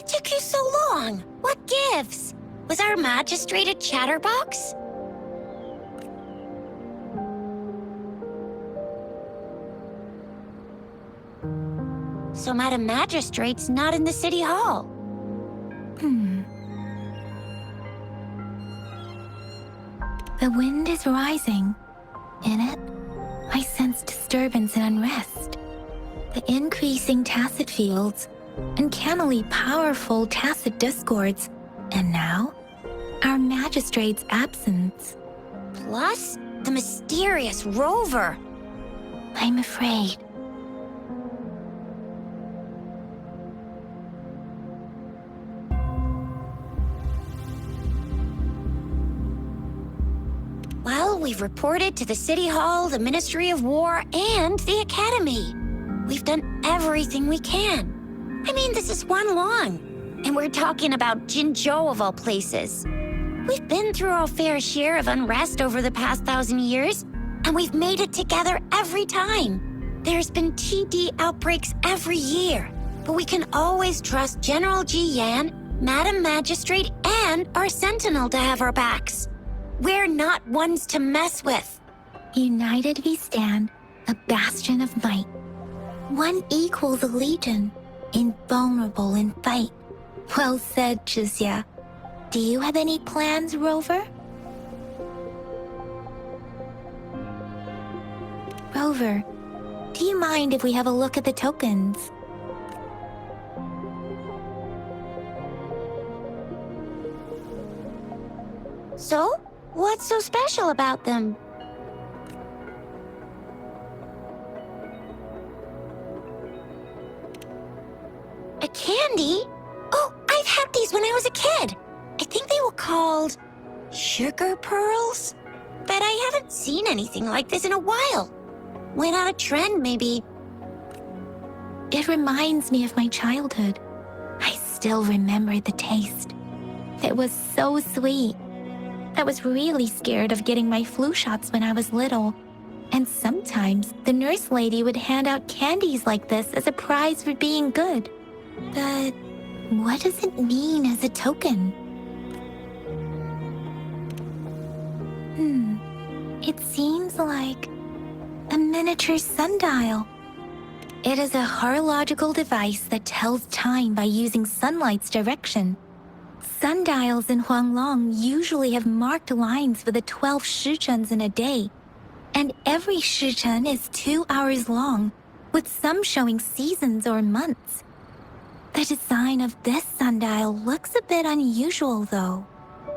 What took you so long? What gives? Was our magistrate a chatterbox? So Madam Magistrate's not in the city hall. The wind is rising. In it, I sense disturbance and unrest. The increasing tacit fields, uncannily powerful tacit discords, and now, our magistrate's absence. Plus, the mysterious rover. I'm afraid. Well, we've reported to the City Hall, the Ministry of War, and the Academy. We've done everything we can. I mean, this is one long. And we're talking about Jinzhou of all places. We've been through our fair share of unrest over the past 1,000 years, and we've made it together every time. There's been TD outbreaks every year, but we can always trust General Jian, Madam Magistrate, and our Sentinel to have our backs. We're not ones to mess with. United we stand, a bastion of might. One equals a legion, invulnerable in fight. Well said, Chixia. Do you have any plans, Rover? Rover, do you mind if we have a look at the tokens? So, what's so special about them? A candy? Oh, I've had these when I was a kid. I think they were called sugar pearls? But I haven't seen anything like this in a while. Went out of trend, maybe. It reminds me of my childhood. I still remember the taste. It was so sweet. I was really scared of getting my flu shots when I was little. And sometimes the nurse lady would hand out candies like this as a prize for being good. But what does it mean as a token? It seems like a miniature sundial. It is a horological device that tells time by using sunlight's direction. Sundials in Huanglong usually have marked lines for the 12 shichens in a day, and every shichen is 2 hours long, with some showing seasons or months. The design of this sundial looks a bit unusual, though.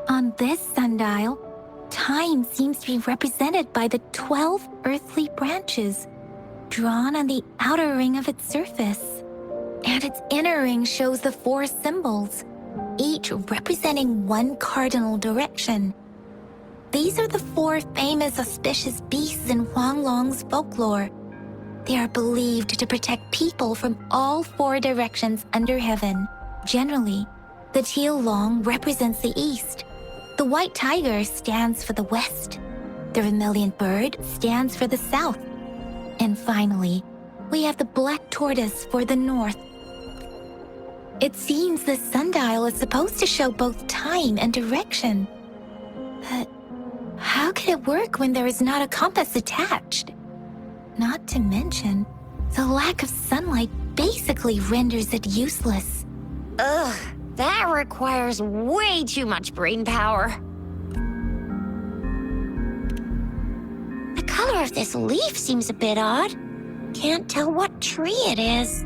On this sundial, time seems to be represented by the 12 earthly branches, drawn on the outer ring of its surface. And its inner ring shows the 4 symbols, each representing one cardinal direction. These are the 4 famous auspicious beasts in Huanglong's folklore. They are believed to protect people from all 4 directions under heaven. Generally, the teal long represents the east. The white tiger stands for the west. The vermilion bird stands for the south. And finally, we have the black tortoise for the north. It seems the sundial is supposed to show both time and direction. But how can it work when there is not a compass attached? Not to mention, the lack of sunlight basically renders it useless. Ugh, that requires way too much brain power. The color of this leaf seems a bit odd. Can't tell what tree it is.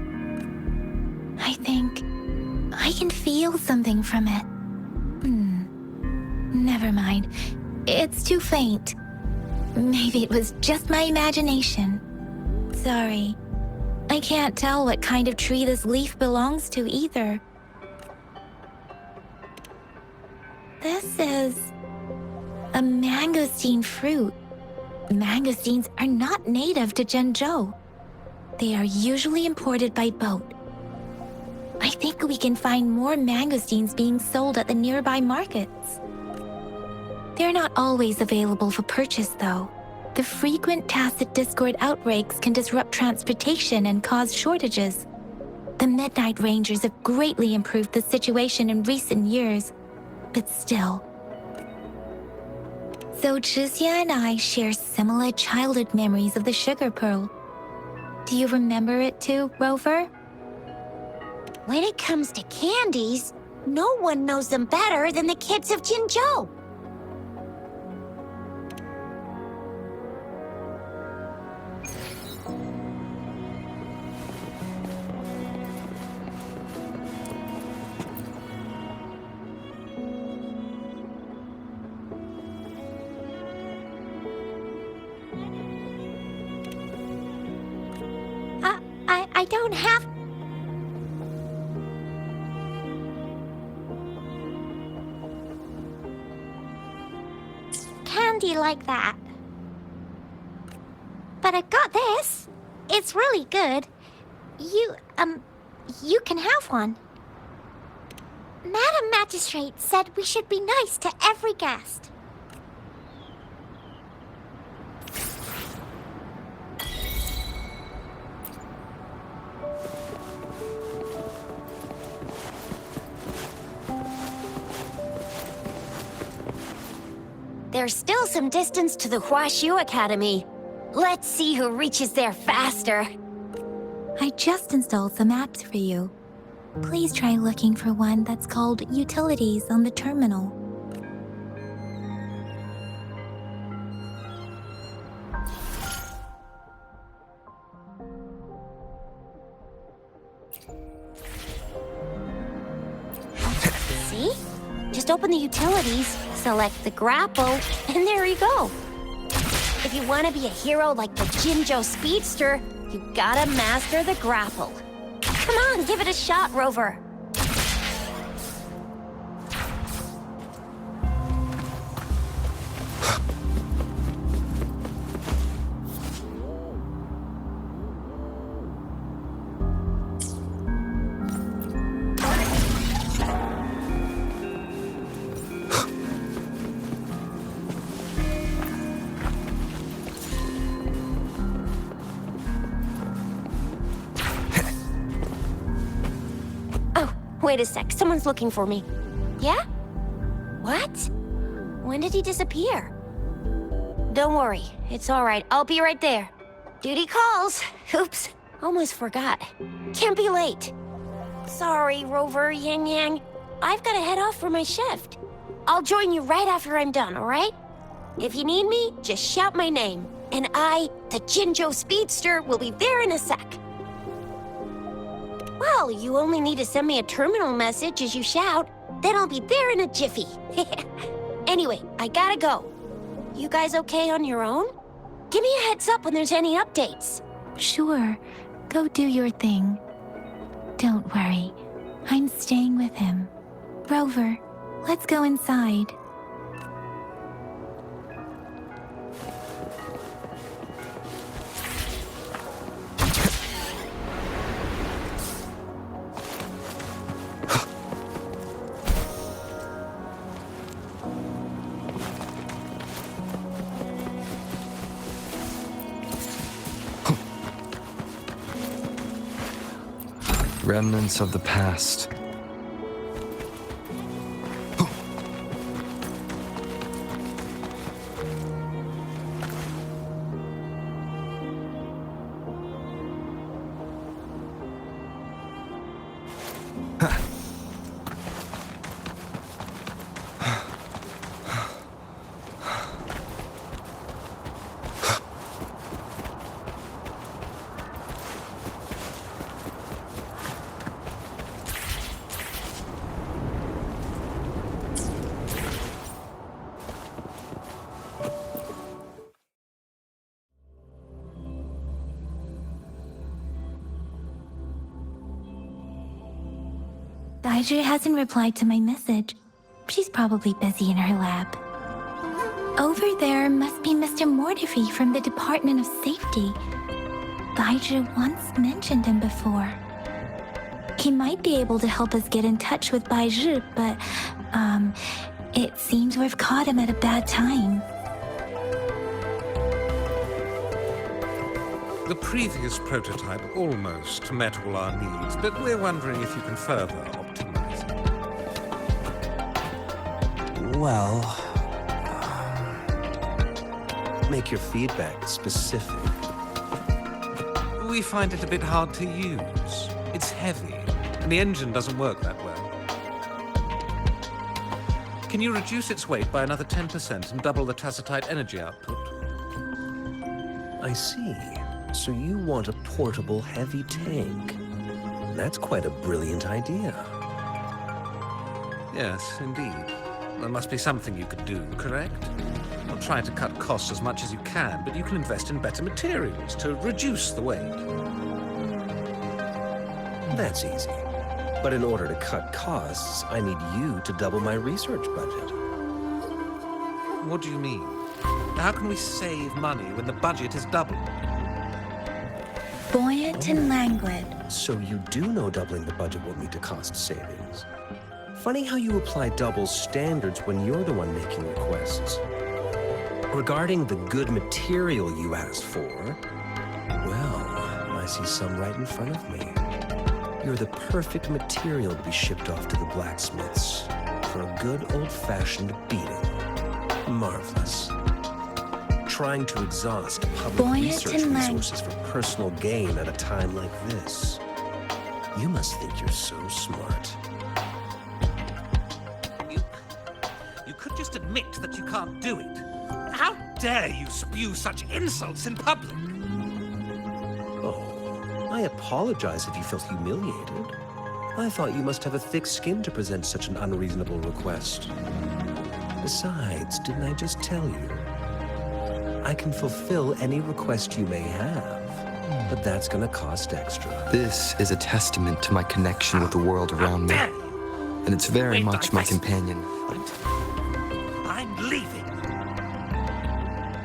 I think I can feel something from it. Never mind. It's too faint. Maybe it was just my imagination. Sorry. I can't tell what kind of tree this leaf belongs to either. This is a mangosteen fruit. Mangosteens are not native to Zhengzhou. They are usually imported by boat. I think we can find more mangosteens being sold at the nearby markets. They're not always available for purchase, though. The frequent tacit discord outbreaks can disrupt transportation and cause shortages. The Midnight Rangers have greatly improved the situation in recent years, but still. So Zhixia and I share similar childhood memories of the Sugar Pearl. Do you remember it too, Rover? When it comes to candies, no one knows them better than the kids of Jinzhou. I don't have... candy like that. But I've got this. It's really good. You can have one. Madam Magistrate said we should be nice to every guest. There's still some distance to the Huaxiu Academy. Let's see who reaches there faster. I just installed some apps for you. Please try looking for one that's called Utilities on the terminal. See? Just open the utilities, select the grapple, and there you go. If you want to be a hero like the Jinzhou Speedster, you gotta master the grapple. Come on, give it a shot, Rover. Wait a sec, someone's looking for me. Yeah? What? When did he disappear? Don't worry, it's all right. I'll be right there. Duty calls. Oops, almost forgot. Can't be late. Sorry, Rover, Yang Yang. I've got to head off for my shift. I'll join you right after I'm done, all right? If you need me, just shout my name. And I, the Jinzhou Speedster, will be there in a sec. Well, you only need to send me a terminal message as you shout, then I'll be there in a jiffy. Anyway, I gotta go. You guys okay on your own? Give me a heads up when there's any updates. Sure, go do your thing. Don't worry, I'm staying with him. Rover, let's go inside. Remnants of the past. Baizhi hasn't replied to my message. She's probably busy in her lab. Over there must be Mr. Mortefi from the Department of Safety. Baizhi once mentioned him before. He might be able to help us get in touch with Baizhi, but, it seems we've caught him at a bad time. The previous prototype almost met all our needs, but we're wondering if you can further optimize it. Well, make your feedback specific. We find it a bit hard to use. It's heavy, and the engine doesn't work that well. Can you reduce its weight by another 10% and double the tacitite energy output? I see. So you want a portable heavy tank. That's quite a brilliant idea. Yes, indeed. There must be something you could do, correct? Not trying to cut costs as much as you can, but you can invest in better materials to reduce the weight. That's easy. But in order to cut costs, I need you to double my research budget. What do you mean? How can we save money when the budget is doubled? Buoyant and languid. So you do know doubling the budget will lead to cost savings. Funny how you apply double standards when you're the one making requests. Regarding the good material you asked for, well, I see some right in front of me. You're the perfect material to be shipped off to the blacksmiths for a good old-fashioned beating. Marvelous. Trying to exhaust public Buoyant research and resources for personal gain at a time like this. You must think you're so smart. You could just admit that you can't do it. How dare you spew such insults in public? Oh, I apologize if you felt humiliated. I thought you must have a thick skin to present such an unreasonable request. Besides, didn't I just tell you? I can fulfill any request you may have, but that's gonna cost extra. This is a testament to my connection with the world around me, and it's very much my companion. I'm leaving.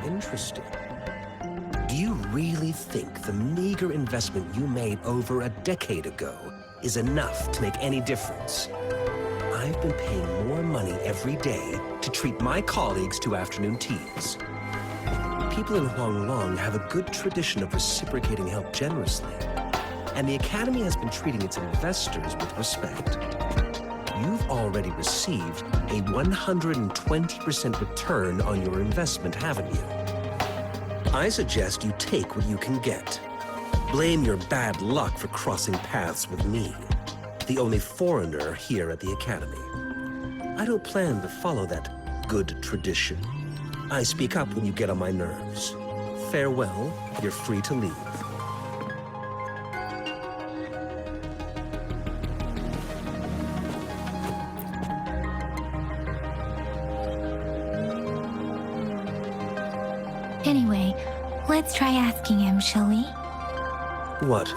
Interesting. Do you really think the meager investment you made over a decade ago is enough to make any difference? I've been paying more money every day to treat my colleagues to afternoon teas. People in Huanglong have a good tradition of reciprocating help generously, and the Academy has been treating its investors with respect. You've already received a 120% return on your investment, haven't you? I suggest you take what you can get. Blame your bad luck for crossing paths with me, the only foreigner here at the Academy. I don't plan to follow that good tradition. I speak up when you get on my nerves. Farewell, you're free to leave. Anyway, let's try asking him, shall we? What?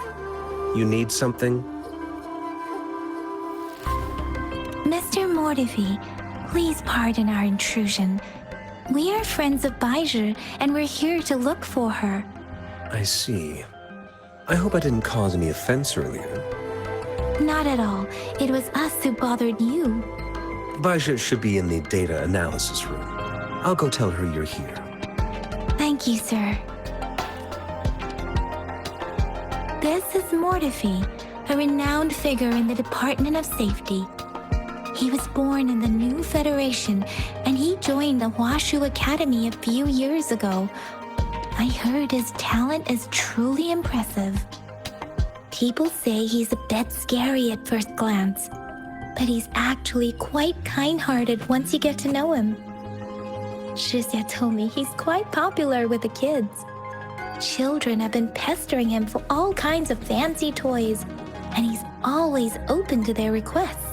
You need something? Mr. Mortivy, please pardon our intrusion. We are friends of Baizhi, and we're here to look for her. I see. I hope I didn't cause any offense earlier. Not at all. It was us who bothered you. Baizhi should be in the data analysis room. I'll go tell her you're here. Thank you, sir. This is Mortivy, a renowned figure in the Department of Safety. He was born in the new Federation, and he joined the Huashu Academy a few years ago. I heard his talent is truly impressive. People say he's a bit scary at first glance, but he's actually quite kind-hearted once you get to know him. Shizia told me he's quite popular with the kids. Children have been pestering him for all kinds of fancy toys, and he's always open to their requests.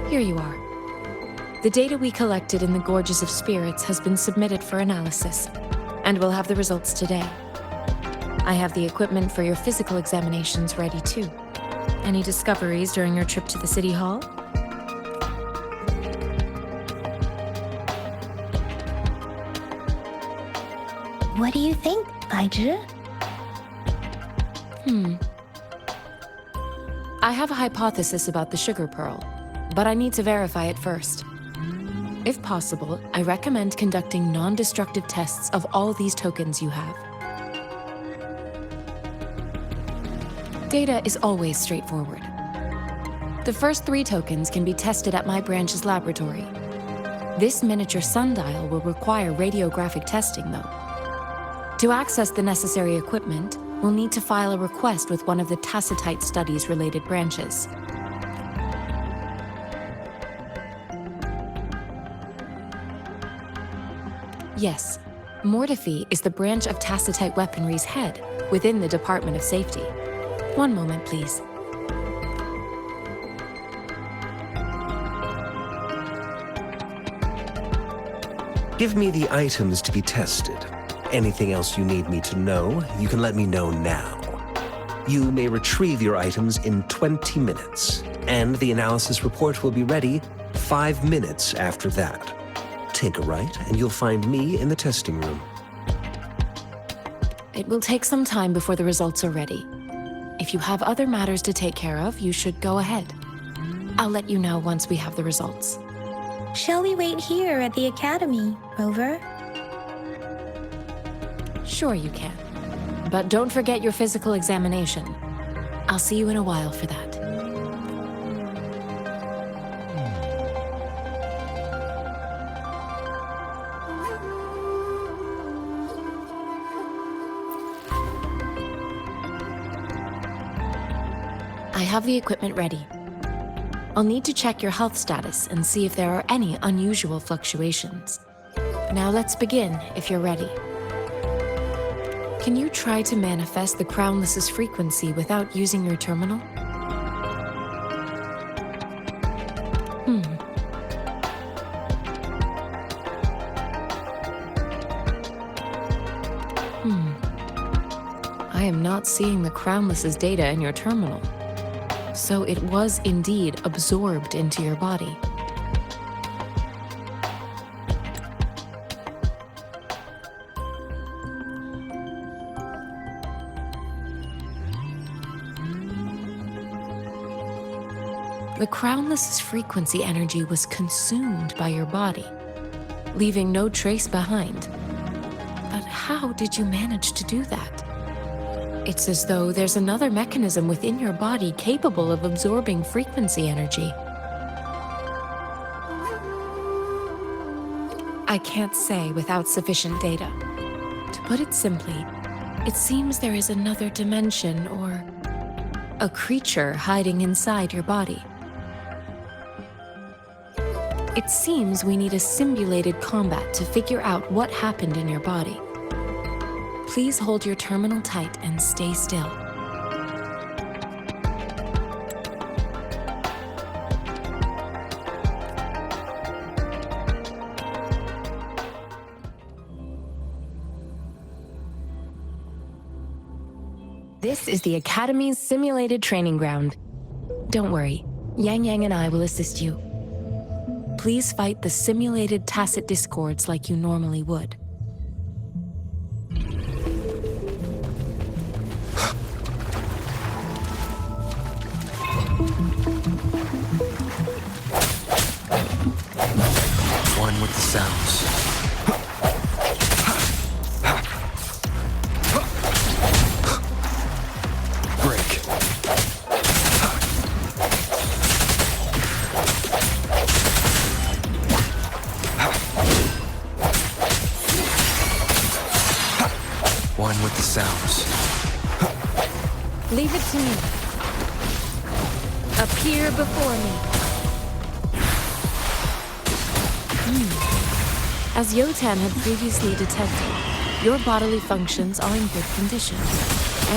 Here you are. The data we collected in the Gorges of Spirits has been submitted for analysis, and we'll have the results today. I have the equipment for your physical examinations ready too. Any discoveries during your trip to the City Hall? What do you think, Baizhi? I have a hypothesis about the sugar pearl, but I need to verify it first. If possible, I recommend conducting non-destructive tests of all these tokens you have. Data is always straightforward. The first 3 tokens can be tested at my branch's laboratory. This miniature sundial will require radiographic testing, though. To access the necessary equipment, we'll need to file a request with one of the Tacitite Studies-related branches. Yes, Mortefi is the branch of Tacitite Weaponry's head within the Department of Safety. One moment, please. Give me the items to be tested. Anything else you need me to know, you can let me know now. You may retrieve your items in 20 minutes, and the analysis report will be ready 5 minutes after that. Take a right, and you'll find me in the testing room. It will take some time before the results are ready. If you have other matters to take care of, you should go ahead. I'll let you know once we have the results. Shall we wait here at the Academy, Rover? Sure you can. But don't forget your physical examination. I'll see you in a while for that. I have the equipment ready. I'll need to check your health status and see if there are any unusual fluctuations. Now let's begin, if you're ready. Can you try to manifest the Crownless's frequency without using your terminal? I am not seeing the Crownless's data in your terminal. So it was indeed absorbed into your body. The Crownless's frequency energy was consumed by your body, leaving no trace behind. But how did you manage to do that? It's as though there's another mechanism within your body capable of absorbing frequency energy. I can't say without sufficient data. To put it simply, it seems there is another dimension or a creature hiding inside your body. It seems we need a simulated combat to figure out what happened in your body. Please hold your terminal tight and stay still. This is the Academy's simulated training ground. Don't worry, Yang Yang and I will assist you. Please fight the simulated tacit discords like you normally would. One with the sounds. Break. One with the sounds. Leave it to me. Appear before me. As Yotan had previously detected, your bodily functions are in good condition,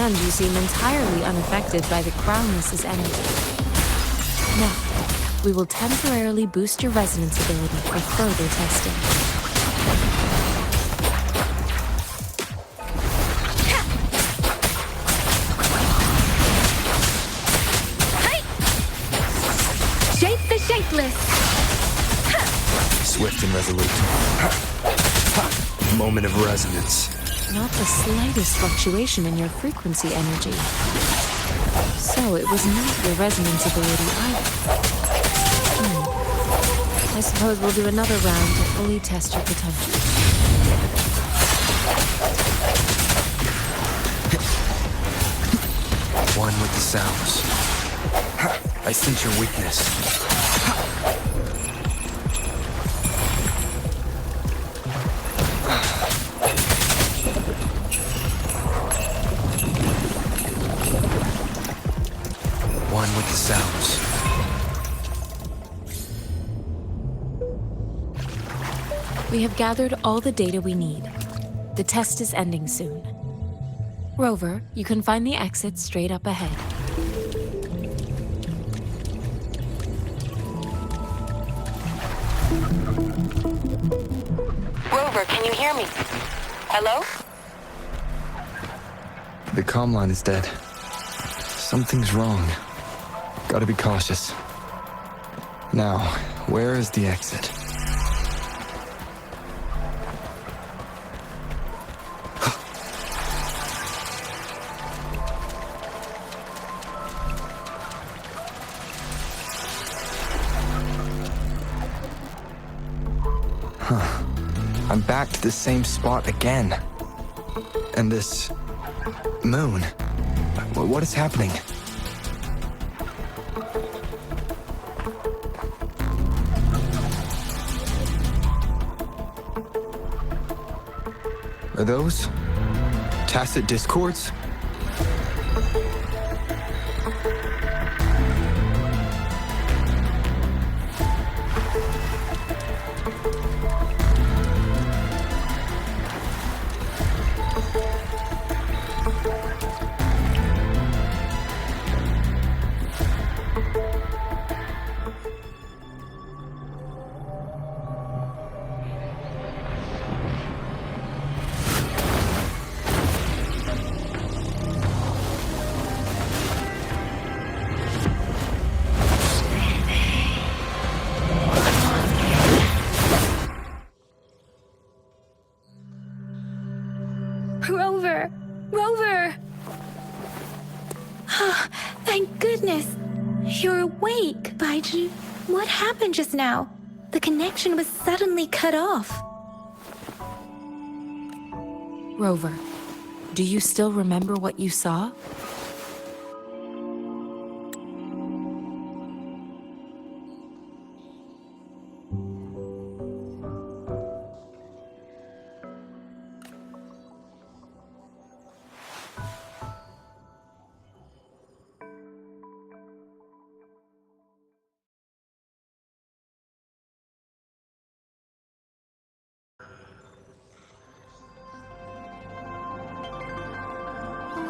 and you seem entirely unaffected by the Crownless's energy. Now, we will temporarily boost your resonance ability for further testing. Swift and resolute. Moment of resonance. Not the slightest fluctuation in your frequency energy. So it was not your resonance ability either. I suppose we'll do another round to fully test your potential. One with the sounds. I sense your weakness. One with the sounds. We have gathered all the data we need. The test is ending soon. Rover, you can find the exit straight up ahead. Rover, can you hear me? Hello? The comm line is dead. Something's wrong. Gotta be cautious. Now, where is the exit? I'm back to the same spot again. And this moon. What is happening? Are those tacit discords? Rover! Rover! Thank goodness! You're awake, Baizhi. What happened just now? The connection was suddenly cut off. Rover, do you still remember what you saw?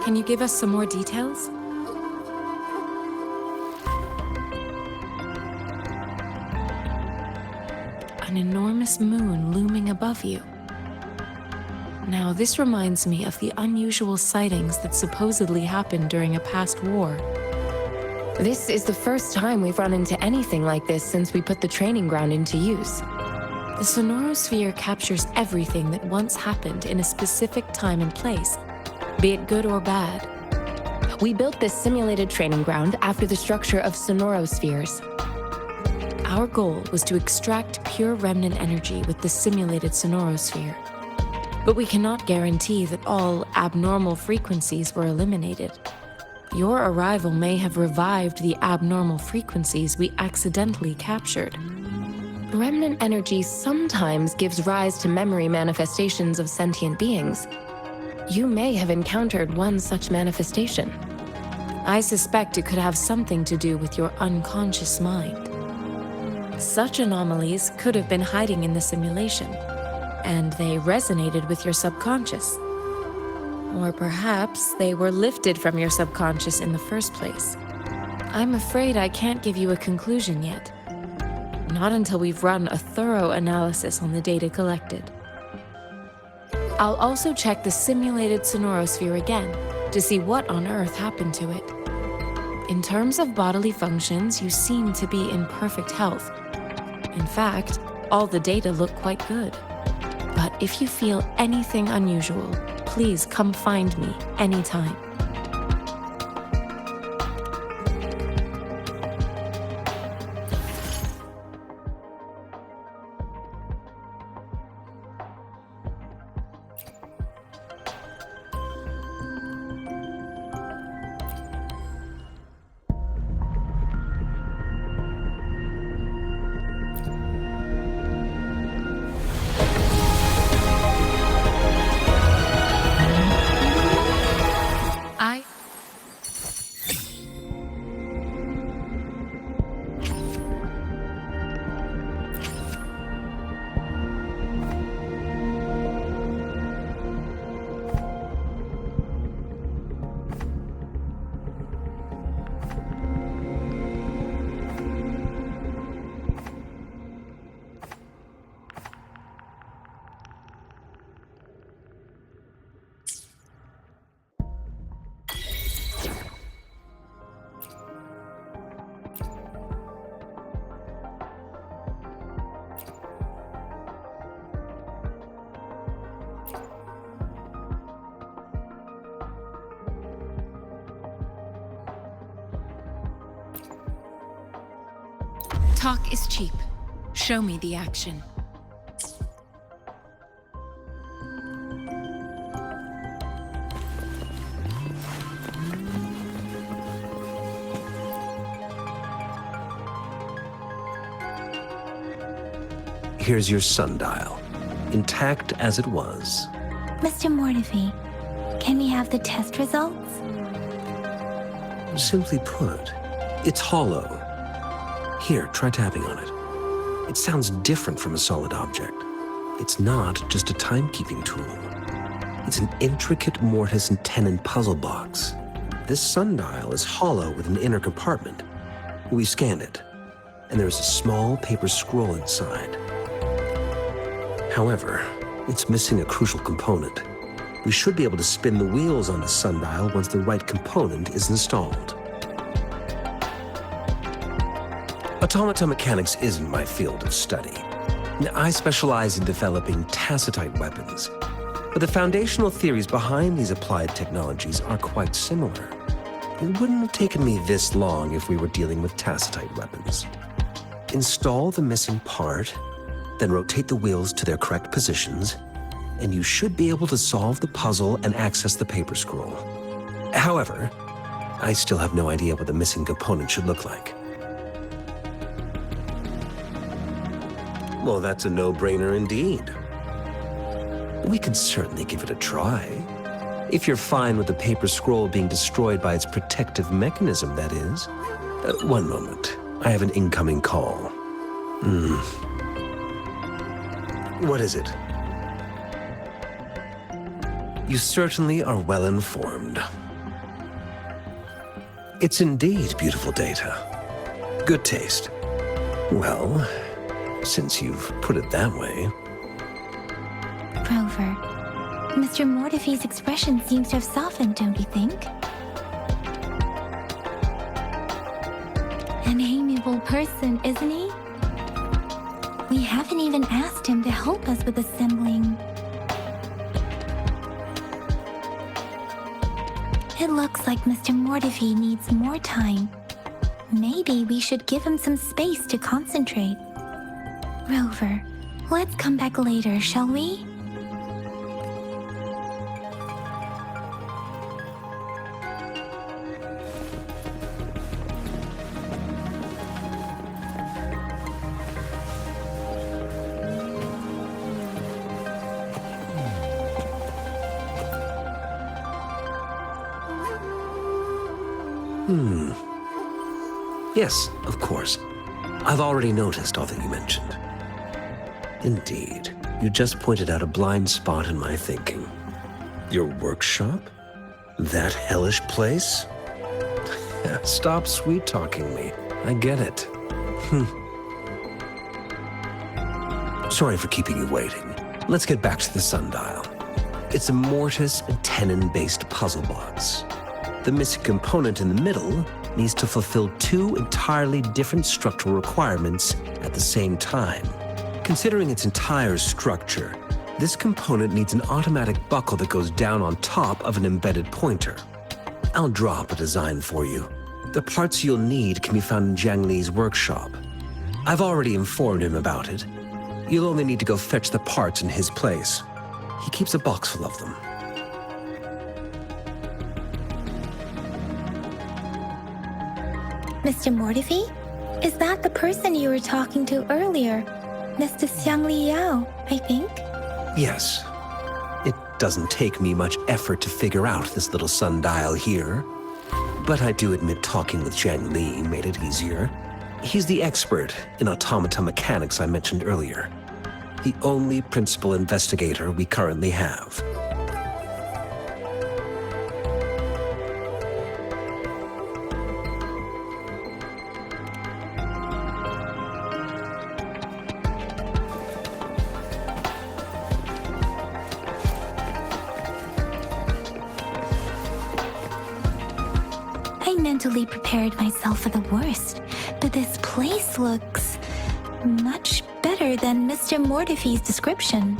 Can you give us some more details? An enormous moon looming above you. Now, this reminds me of the unusual sightings that supposedly happened during a past war. This is the first time we've run into anything like this since we put the training ground into use. The sonorosphere captures everything that once happened in a specific time and place, be it good or bad. We built this simulated training ground after the structure of sonorospheres. Our goal was to extract pure remnant energy with the simulated sonorosphere. But we cannot guarantee that all abnormal frequencies were eliminated. Your arrival may have revived the abnormal frequencies we accidentally captured. Remnant energy sometimes gives rise to memory manifestations of sentient beings. You may have encountered one such manifestation. I suspect it could have something to do with your unconscious mind. Such anomalies could have been hiding in the simulation, and they resonated with your subconscious. Or perhaps they were lifted from your subconscious in the first place. I'm afraid I can't give you a conclusion yet. Not until we've run a thorough analysis on the data collected. I'll also check the simulated sonorosphere again to see what on earth happened to it. In terms of bodily functions, you seem to be in perfect health. In fact, all the data look quite good. But if you feel anything unusual, please come find me anytime. Talk is cheap. Show me the action. Here's your sundial, intact as it was. Mr. Mortefi, can we have the test results? Simply put, it's hollow. Here, try tapping on it. It sounds different from a solid object. It's not just a timekeeping tool. It's an intricate mortise and tenon puzzle box. This sundial is hollow with an inner compartment. We scanned it, and there's a small paper scroll inside. However, it's missing a crucial component. We should be able to spin the wheels on the sundial once the right component is installed. Automata mechanics isn't my field of study. I specialize in developing tacitite weapons, but the foundational theories behind these applied technologies are quite similar. It wouldn't have taken me this long if we were dealing with tacitite weapons. Install the missing part, then rotate the wheels to their correct positions, and you should be able to solve the puzzle and access the paper scroll. However, I still have no idea what the missing component should look like. Well, that's a no-brainer indeed. We can certainly give it a try. If you're fine with the paper scroll being destroyed by its protective mechanism, that is. One moment. I have an incoming call. What is it? You certainly are well informed. It's indeed beautiful data. Good taste. Well, since you've put it that way. Rover, Mr. Mortefi's expression seems to have softened, don't you think? An amiable person, isn't he? We haven't even asked him to help us with assembling. It looks like Mr. Mortefi needs more time. Maybe we should give him some space to concentrate. Rover, let's come back later, shall we? Yes, of course. I've already noticed all that you mentioned. Indeed, you just pointed out a blind spot in my thinking. Your workshop? That hellish place? Stop sweet-talking me. I get it. Sorry for keeping you waiting. Let's get back to the sundial. It's a mortise and tenon-based puzzle box. The missing component in the middle needs to fulfill two entirely different structural requirements at the same time. Considering its entire structure, this component needs an automatic buckle that goes down on top of an embedded pointer. I'll drop a design for you. The parts you'll need can be found in Jiang Li's workshop. I've already informed him about it. You'll only need to go fetch the parts in his place. He keeps a box full of them. Mr. Mortefi? Is that the person you were talking to earlier? Mr. Xiang Liao, I think? Yes. It doesn't take me much effort to figure out this little sundial here. But I do admit talking with Jiang Li made it easier. He's the expert in automata mechanics I mentioned earlier. The only principal investigator we currently have. I mentally prepared myself for the worst, but this place looks much better than Mr. Mortefi's description.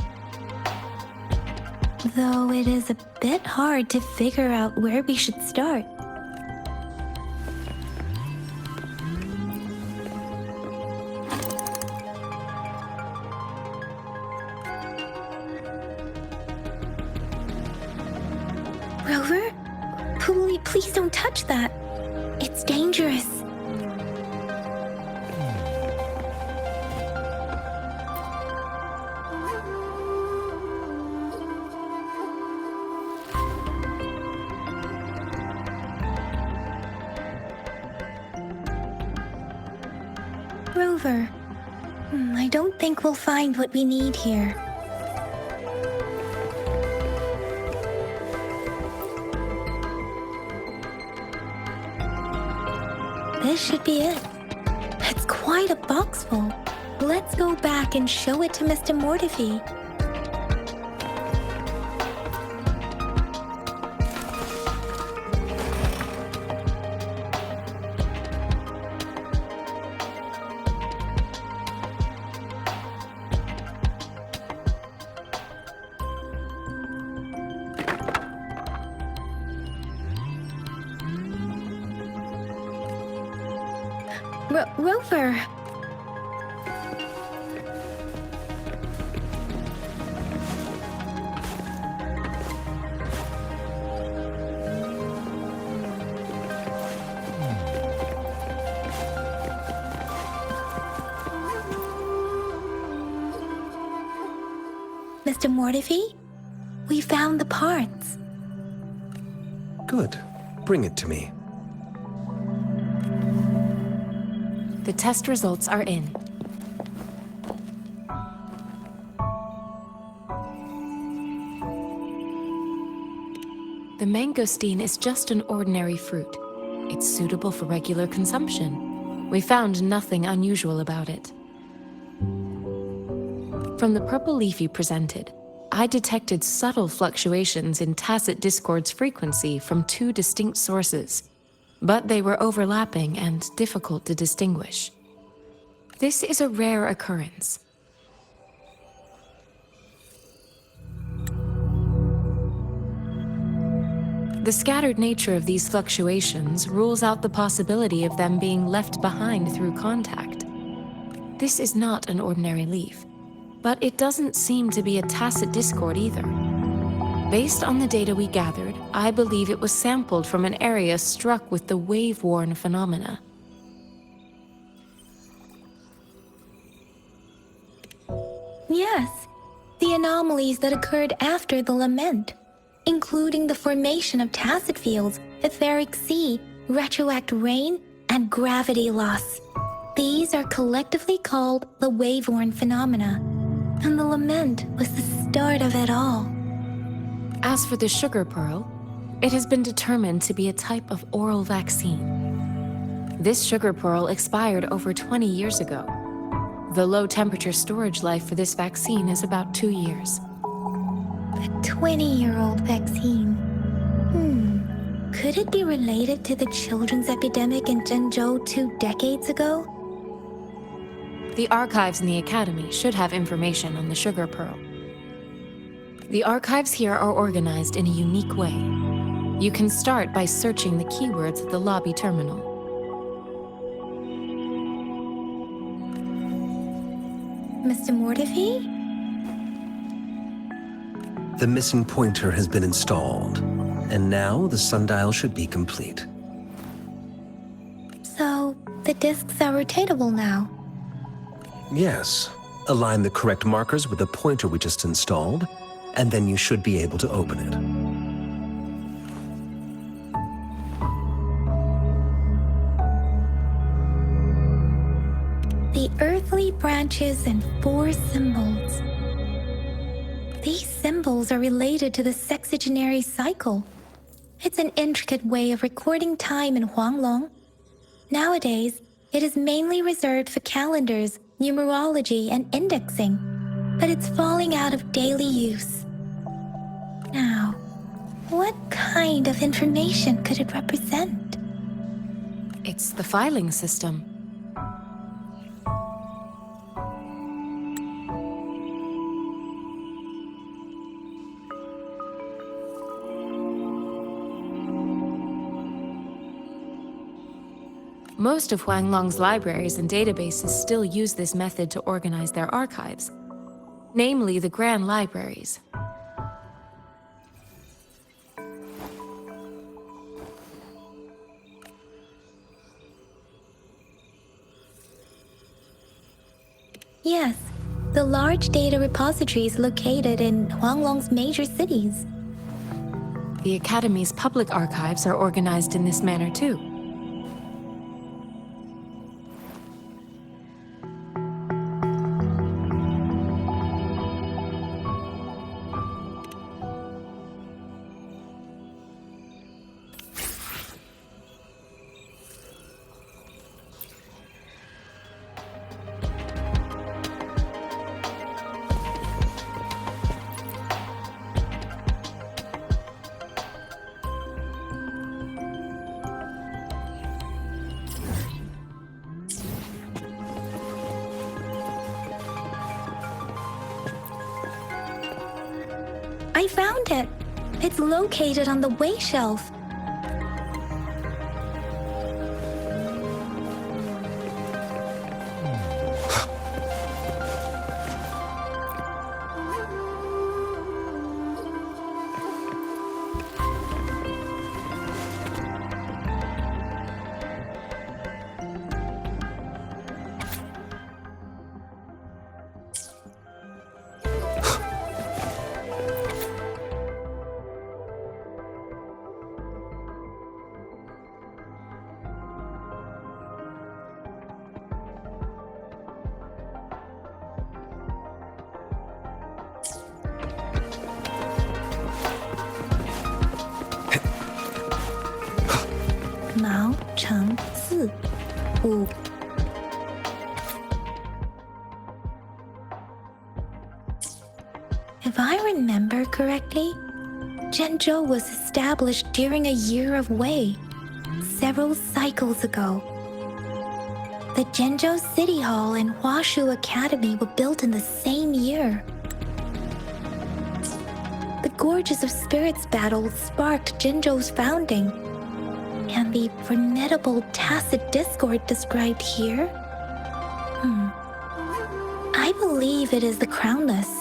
Though it is a bit hard to figure out where we should start. Rover? Please don't touch that. It's dangerous. Rover, I don't think we'll find what we need here. This should be it. It's quite a box full. Let's go back and show it to Mr. Mortefi. Rover! Mr. Mortefi, we found the parts. Good. Bring it to me. The test results are in. The mangosteen is just an ordinary fruit. It's suitable for regular consumption. We found nothing unusual about it. From the purple leaf you presented, I detected subtle fluctuations in tacit discord's frequency from two distinct sources, but they were overlapping and difficult to distinguish. This is a rare occurrence. The scattered nature of these fluctuations rules out the possibility of them being left behind through contact. This is not an ordinary leaf, but it doesn't seem to be a tacit discord either. Based on the data we gathered, I believe it was sampled from an area struck with the wave-worn phenomena. Yes, the anomalies that occurred after the lament, including the formation of tacit fields, etheric sea, retroact rain, and gravity loss. These are collectively called the wave-worn phenomena, and the lament was the start of it all. As for the sugar pearl, it has been determined to be a type of oral vaccine. This sugar pearl expired over 20 years ago. The low-temperature storage life for this vaccine is about 2 years. A 20-year-old vaccine. Could it be related to the children's epidemic in Zhengzhou 2 decades ago? The archives in the Academy should have information on the Sugar Pearl. The archives here are organized in a unique way. You can start by searching the keywords at the lobby terminal. Mr. Mortefi? The missing pointer has been installed, and now the sundial should be complete. So, the discs are rotatable now. Yes. Align the correct markers with the pointer we just installed, and then you should be able to open it. The earthly branches and 4 symbols. These symbols are related to the sexagenary cycle. It's an intricate way of recording time in Huanglong. Nowadays, it is mainly reserved for calendars, numerology, and indexing, but it's falling out of daily use. Now, what kind of information could it represent? It's the filing system. Most of Huanglong's libraries and databases still use this method to organize their archives, namely the Grand Libraries. Yes, the large data repositories located in Huanglong's major cities. The Academy's public archives are organized in this manner too. I found it. It's located on the way shelf. Mao Cheng Si Wu. If I remember correctly, Zhenzhou was established during a year of Wei, several cycles ago. The Zhenzhou City Hall and Huashu Academy were built in the same year. The Gorges of Spirits battle sparked Zhenzhou's founding, and the formidable tacit discord described here? I believe it is the Crownless.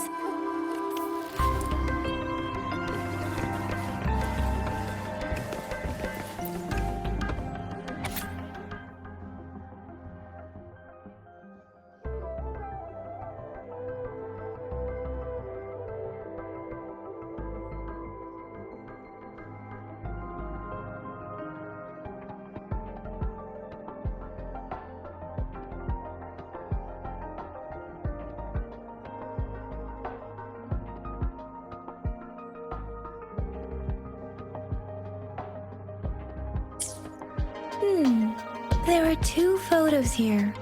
There are 2 photos here.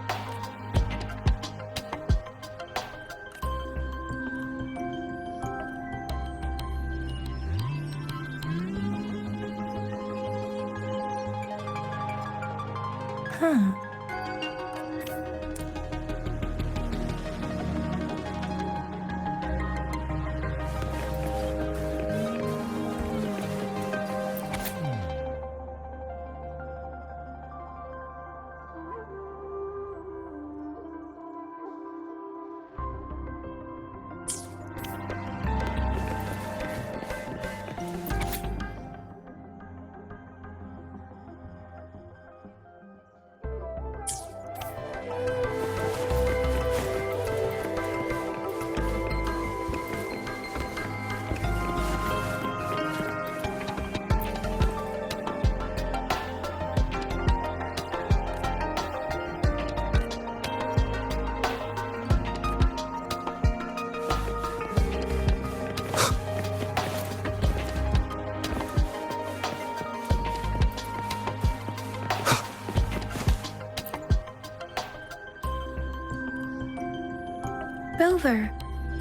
Rover,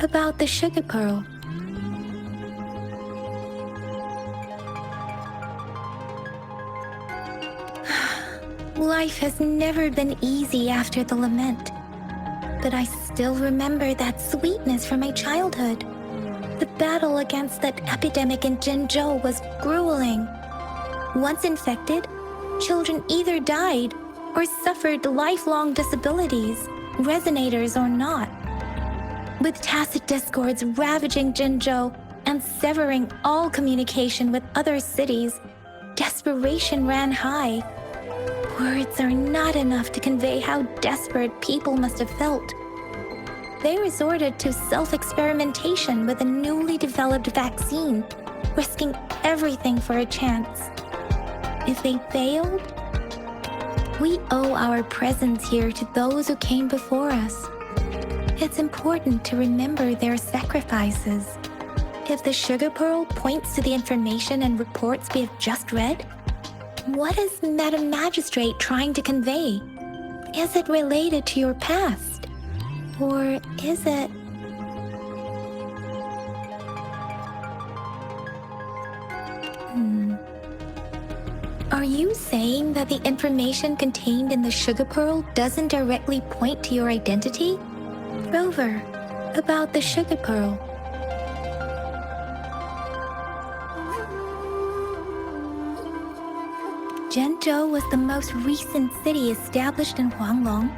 about the sugar pearl. Life has never been easy after the lament, but I still remember that sweetness from my childhood. The battle against that epidemic in Jinzhou was grueling. Once infected, children either died or suffered lifelong disabilities, resonators or not. With tacit discords ravaging Jinzhou and severing all communication with other cities, desperation ran high. Words are not enough to convey how desperate people must have felt. They resorted to self-experimentation with a newly developed vaccine, risking everything for a chance. If they failed, we owe our presence here to those who came before us. It's important to remember their sacrifices. If the sugar pearl points to the information and reports we have just read, what is Madam Magistrate trying to convey? Is it related to your past? Or is it... Are you saying that the information contained in the sugar pearl doesn't directly point to your identity? Rover, about the sugar pearl. Jinzhou was the most recent city established in Huanglong.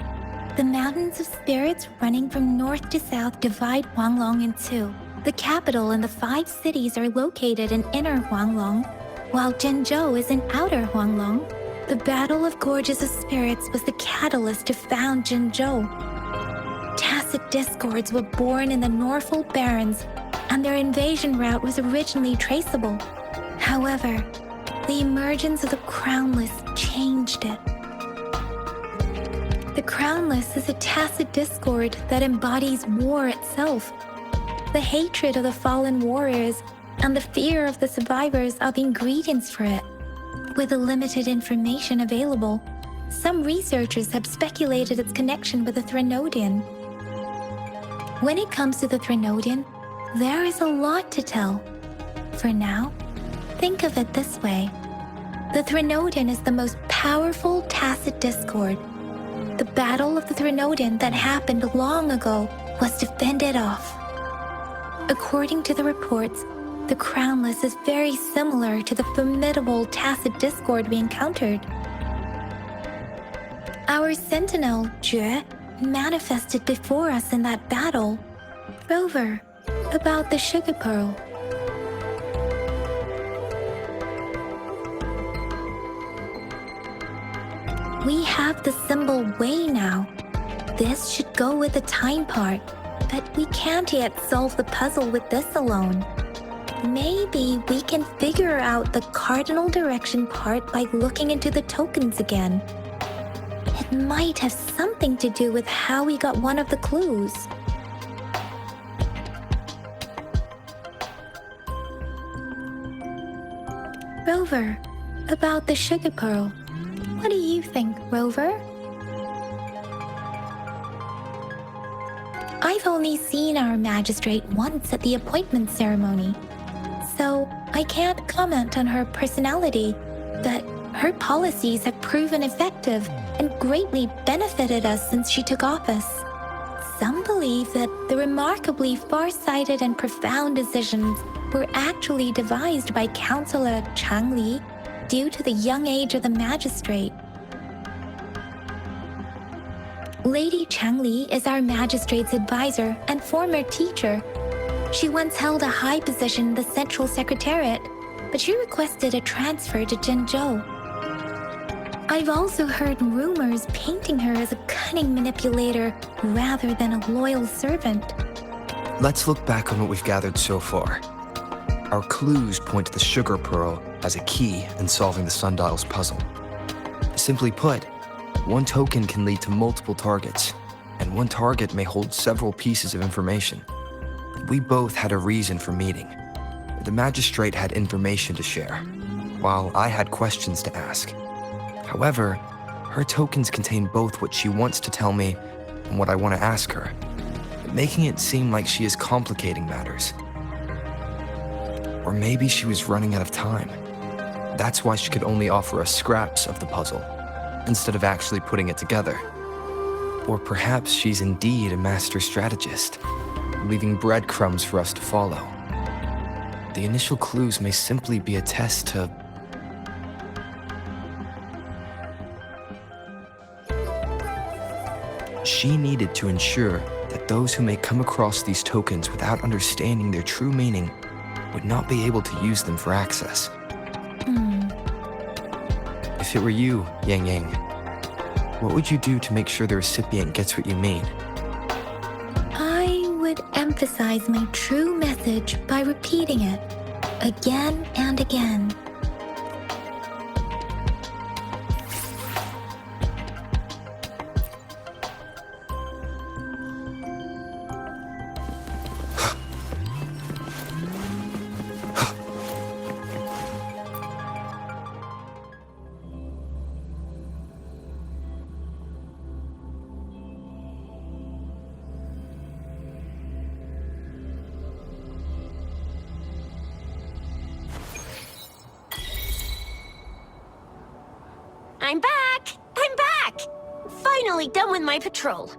The mountains of spirits running from north to south divide Huanglong in two. The capital and the 5 cities are located in inner Huanglong, while Jinzhou is in outer Huanglong. The Battle of Gorges of Spirits was the catalyst to found Jinzhou. Tacit discords were born in the Norfolk Barrens, and their invasion route was originally traceable. However, the emergence of the Crownless changed it. The Crownless is a tacit discord that embodies war itself. The hatred of the fallen warriors and the fear of the survivors are the ingredients for it. With the limited information available, some researchers have speculated its connection with the Threnodian. When it comes to the Threnodian, there is a lot to tell. For now, think of it this way. The Threnodian is the most powerful tacit discord. The Battle of the Threnodian that happened long ago was to fend it off. According to the reports, the Crownless is very similar to the formidable tacit discord we encountered. Our sentinel, Jue, manifested before us in that battle. Rover, about the sugar pearl. We have the symbol Wei now. This should go with the time part, but we can't yet solve the puzzle with this alone. Maybe we can figure out the cardinal direction part by looking into the tokens again. It might have something to do with how we got one of the clues. Rover, about the sugar pearl. What do you think, Rover? I've only seen our magistrate once at the appointment ceremony, so I can't comment on her personality, but her policies have proven effective and greatly benefited us since she took office. Some believe that the remarkably far-sighted and profound decisions were actually devised by Councillor Changli due to the young age of the magistrate. Lady Changli is our magistrate's advisor and former teacher. She once held a high position in the Central Secretariat, but she requested a transfer to Jinzhou. I've also heard rumors painting her as a cunning manipulator rather than a loyal servant. Let's look back on what we've gathered so far. Our clues point to the sugar pearl as a key in solving the sundial's puzzle. Simply put, one token can lead to multiple targets, and one target may hold several pieces of information. We both had a reason for meeting. The magistrate had information to share, while I had questions to ask. However, her tokens contain both what she wants to tell me and what I want to ask her. making it seem like she is complicating matters. Or maybe she was running out of time. That's why she could only offer us scraps of the puzzle, instead of actually putting it together. Or perhaps she's indeed a master strategist, leaving breadcrumbs for us to follow. The initial clues may simply be a test to... She needed to ensure that those who may come across these tokens without understanding their true meaning would not be able to use them for access. If it were you, Yang Yang, what would you do to make sure the recipient gets what you mean? I would emphasize my true message by repeating it again and again. I'm back! I'm back! Finally done with my patrol.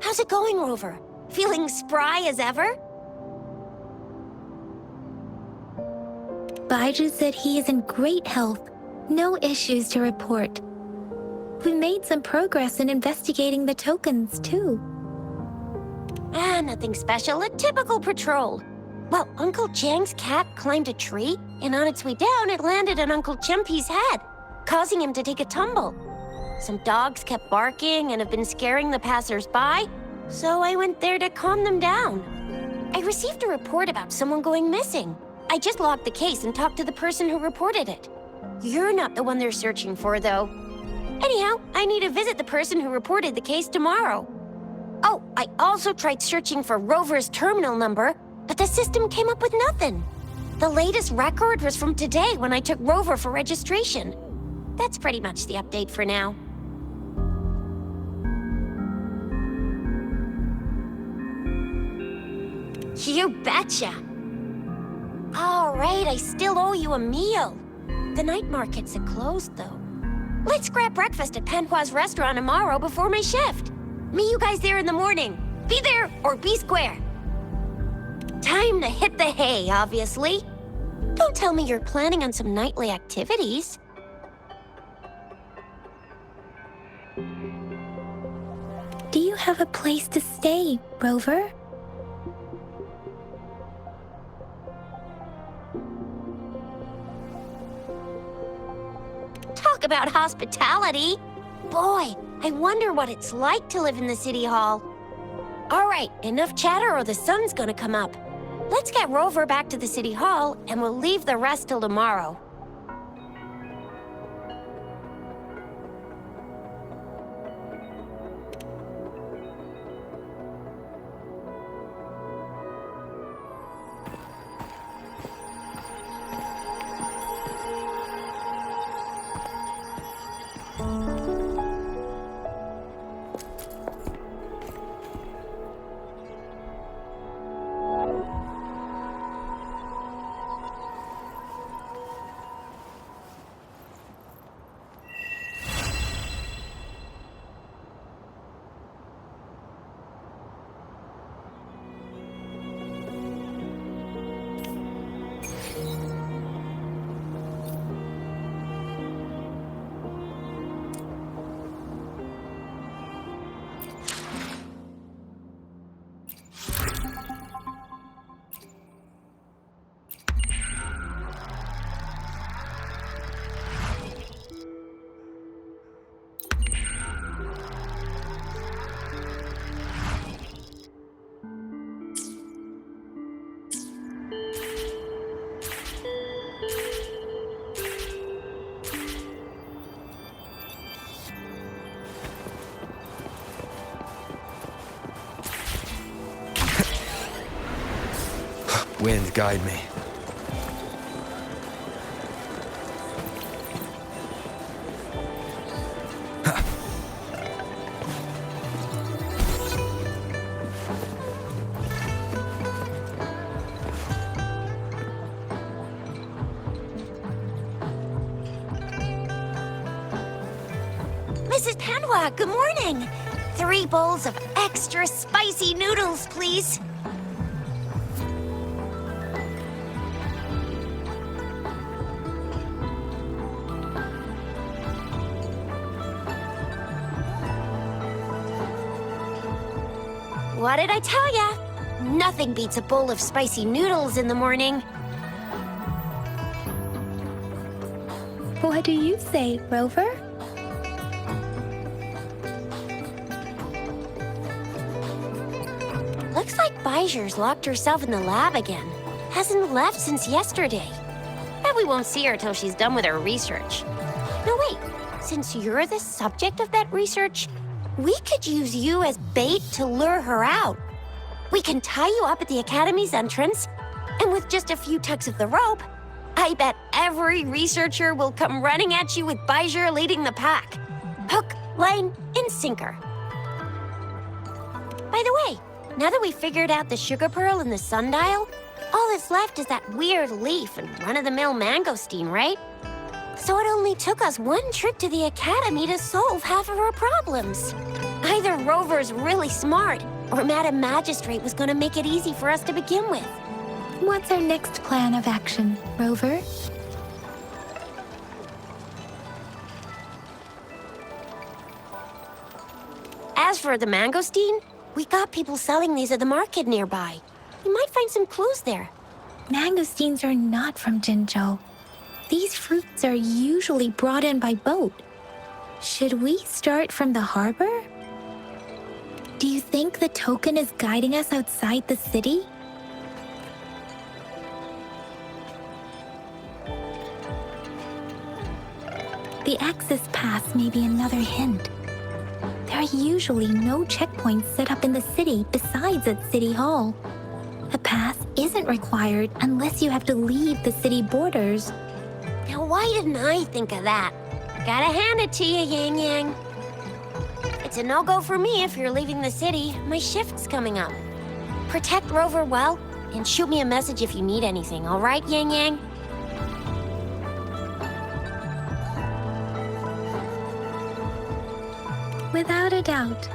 How's it going, Rover? Feeling spry as ever? Baiju said he is in great health. No issues to report. We made some progress in investigating the tokens, too. Nothing special. A typical patrol. Well, Uncle Jiang's cat climbed a tree, and on its way down, it landed on Uncle Chimpi's head, causing him to take a tumble. Some dogs kept barking and have been scaring the passers-by, so I went there to calm them down. I received a report about someone going missing. I just logged the case and talked to the person who reported it. You're not the one they're searching for, though. Anyhow, I need to visit the person who reported the case tomorrow. Oh, I also tried searching for Rover's terminal number, but the system came up with nothing. The latest record was from today when I took Rover for registration. That's pretty much the update for now. You betcha! All right, I still owe you a meal. The night markets are closed, though. Let's grab breakfast at Panhua's restaurant tomorrow before my shift. Meet you guys there in the morning. Be there or be square. Time to hit the hay, obviously. Don't tell me you're planning on some nightly activities. Do you have a place to stay, Rover? Talk about hospitality. Boy, I wonder what it's like to live in the city hall. All right, enough chatter or the sun's gonna come up. Let's get Rover back to the city hall and we'll leave the rest till tomorrow. Wind, guide me. Mrs. Panwa, good morning. 3 bowls of extra spicy noodles, please. What did I tell ya? Nothing beats a bowl of spicy noodles in the morning. What do you say, Rover? Looks like Bijou's locked herself in the lab again. Hasn't left since yesterday. Bet we won't see her till she's done with her research. No, wait. Since you're the subject of that research, we could use you as bait to lure her out. We can tie you up at the Academy's entrance, and with just a few tugs of the rope, I bet every researcher will come running at you with Bijou leading the pack. Hook, line, and sinker. By the way, now that we've figured out the sugar pearl and the sundial, all that's left is that weird leaf and run-of-the-mill mangosteen, right? So it only took us 1 trip to the Academy to solve half of our problems. Either Rover's really smart, or Madam Magistrate was gonna make it easy for us to begin with. What's our next plan of action, Rover? As for the mangosteen, we got people selling these at the market nearby. We might find some clues there. Mangosteens are not from Jinzhou. These fruits are usually brought in by boat. Should we start from the harbor? Do you think the token is guiding us outside the city? The access pass may be another hint. There are usually no checkpoints set up in the city besides at City Hall. A pass isn't required unless you have to leave the city borders. Now, why didn't I think of that? Gotta hand it to you, Yang Yang. It's a no-go for me if you're leaving the city. My shift's coming up. Protect Rover well, and shoot me a message if you need anything, all right, Yang Yang? Without a doubt.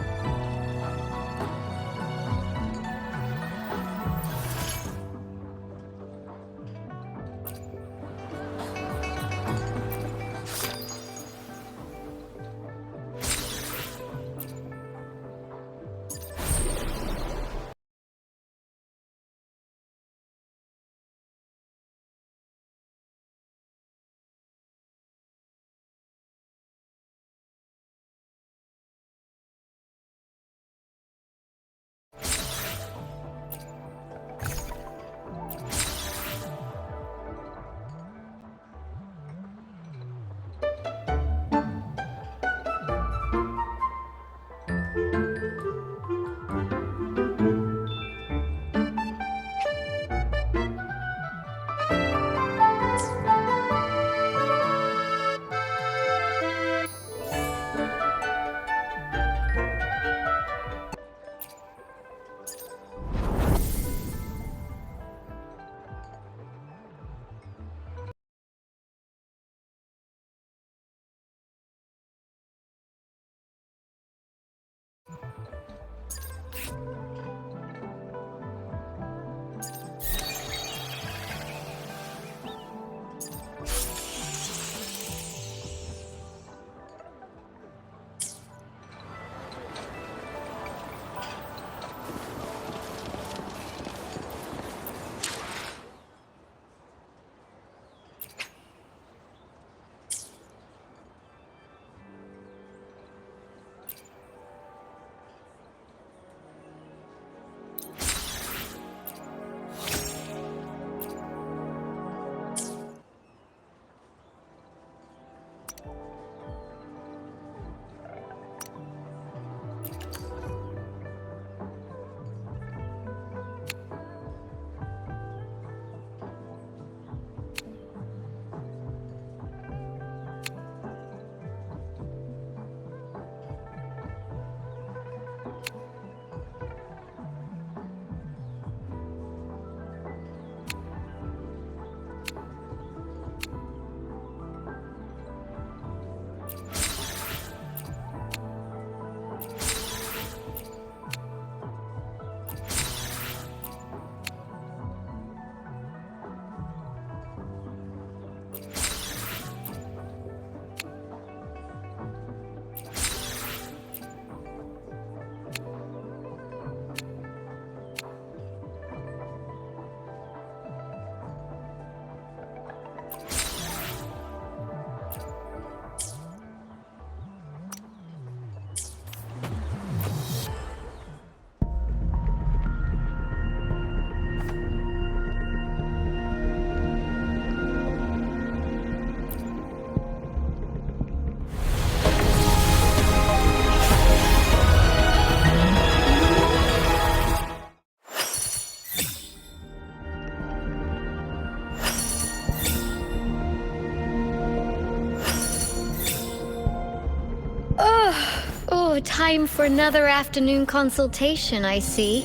Oh, time for another afternoon consultation, I see.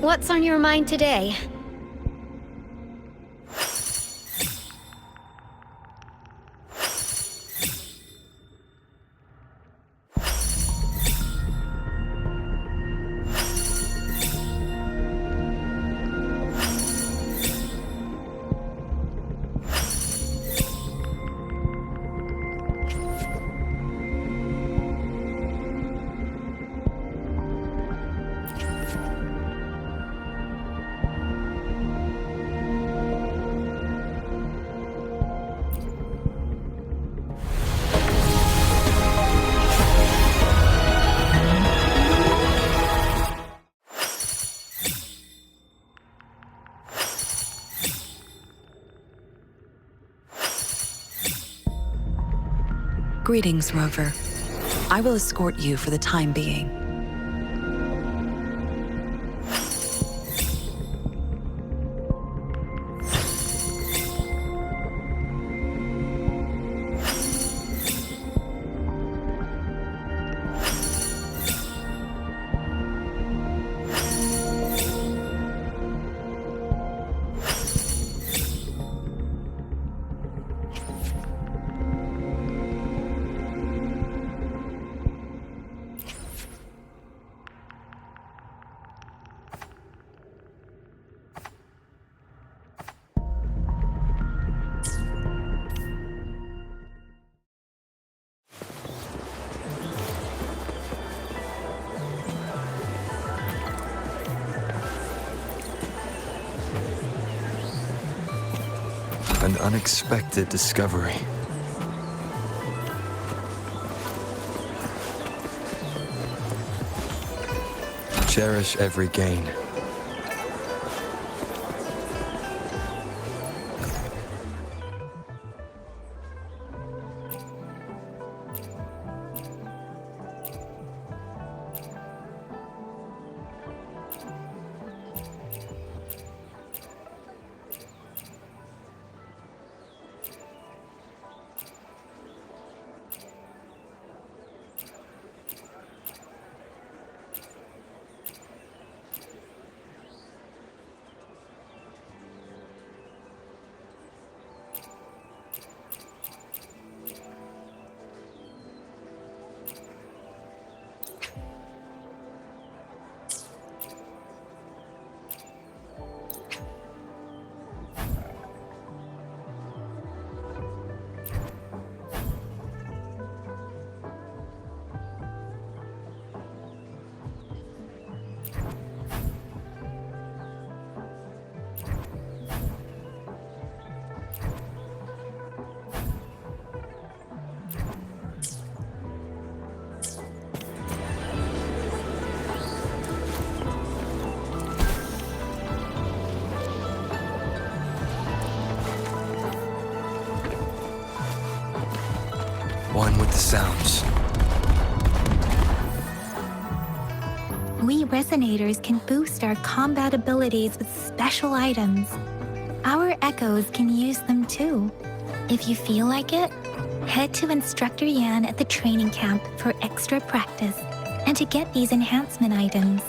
What's on your mind today? Greetings, Rover. I will escort you for the time being. An unexpected discovery. Cherish every gain. One with the sounds. We resonators can boost our combat abilities with special items. Our echoes can use them too. If you feel like it, head to Instructor Yan at the training camp for extra practice and to get these enhancement items.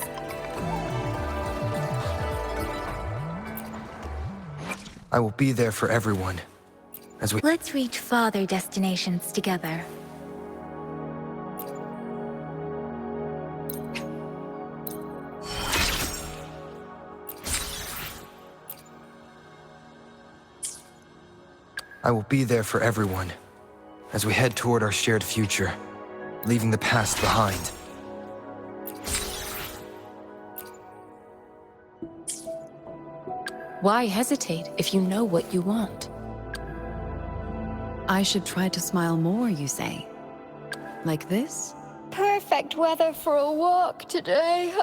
I will be there for everyone. As we Let's reach farther destinations together. I will be there for everyone. As we head toward our shared future, leaving the past behind. Why hesitate if you know what you want? I should try to smile more, you say? Like this? Perfect weather for a walk today.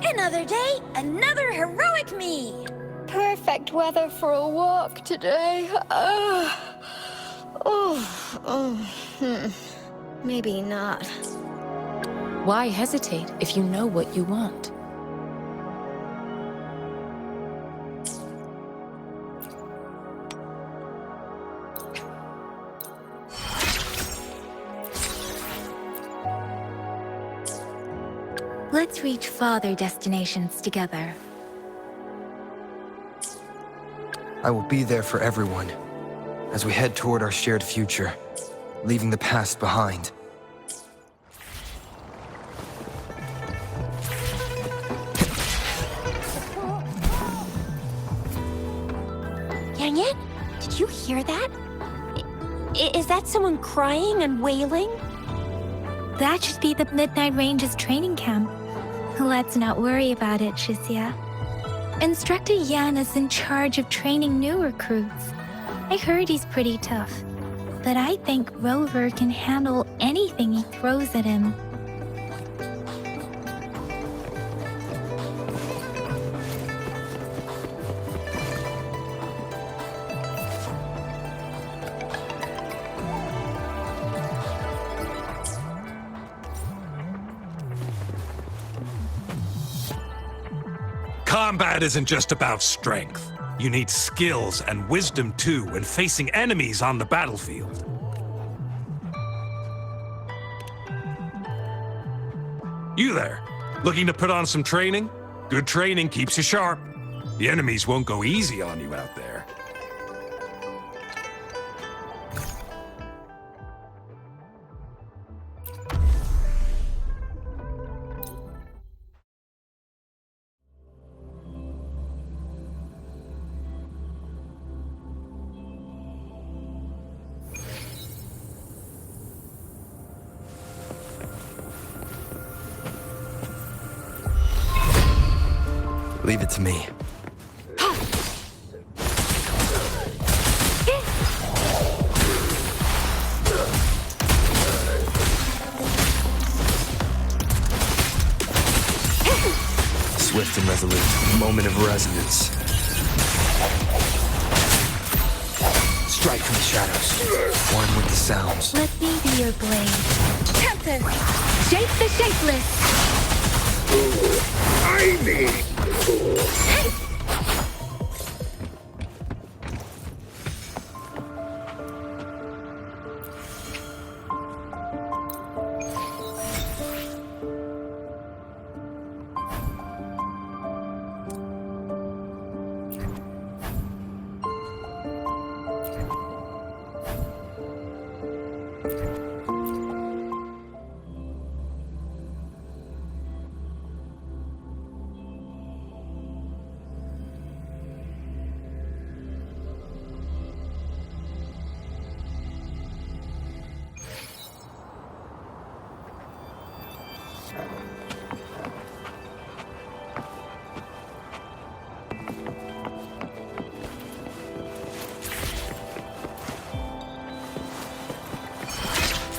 Another day, another heroic me. Perfect weather for a walk today. Maybe not. Why hesitate if you know what you want? Let's reach farther destinations together. I will be there for everyone as we head toward our shared future, leaving the past behind. Jianxin, did you hear that? Is that someone crying and wailing? That should be the Midnight Range's training camp. Let's not worry about it, Shixia. Instructor Yan is in charge of training new recruits. I heard he's pretty tough, but I think Rover can handle anything he throws at him. Combat isn't just about strength. You need skills and wisdom too when facing enemies on the battlefield. You there, looking to put on some training? Good training keeps you sharp. The enemies won't go easy on you out there. Leave it to me. Swift and resolute, moment of resonance. Strike from the shadows, one with the sounds. Let me be your blade. Tempest! Shape the shapeless! I need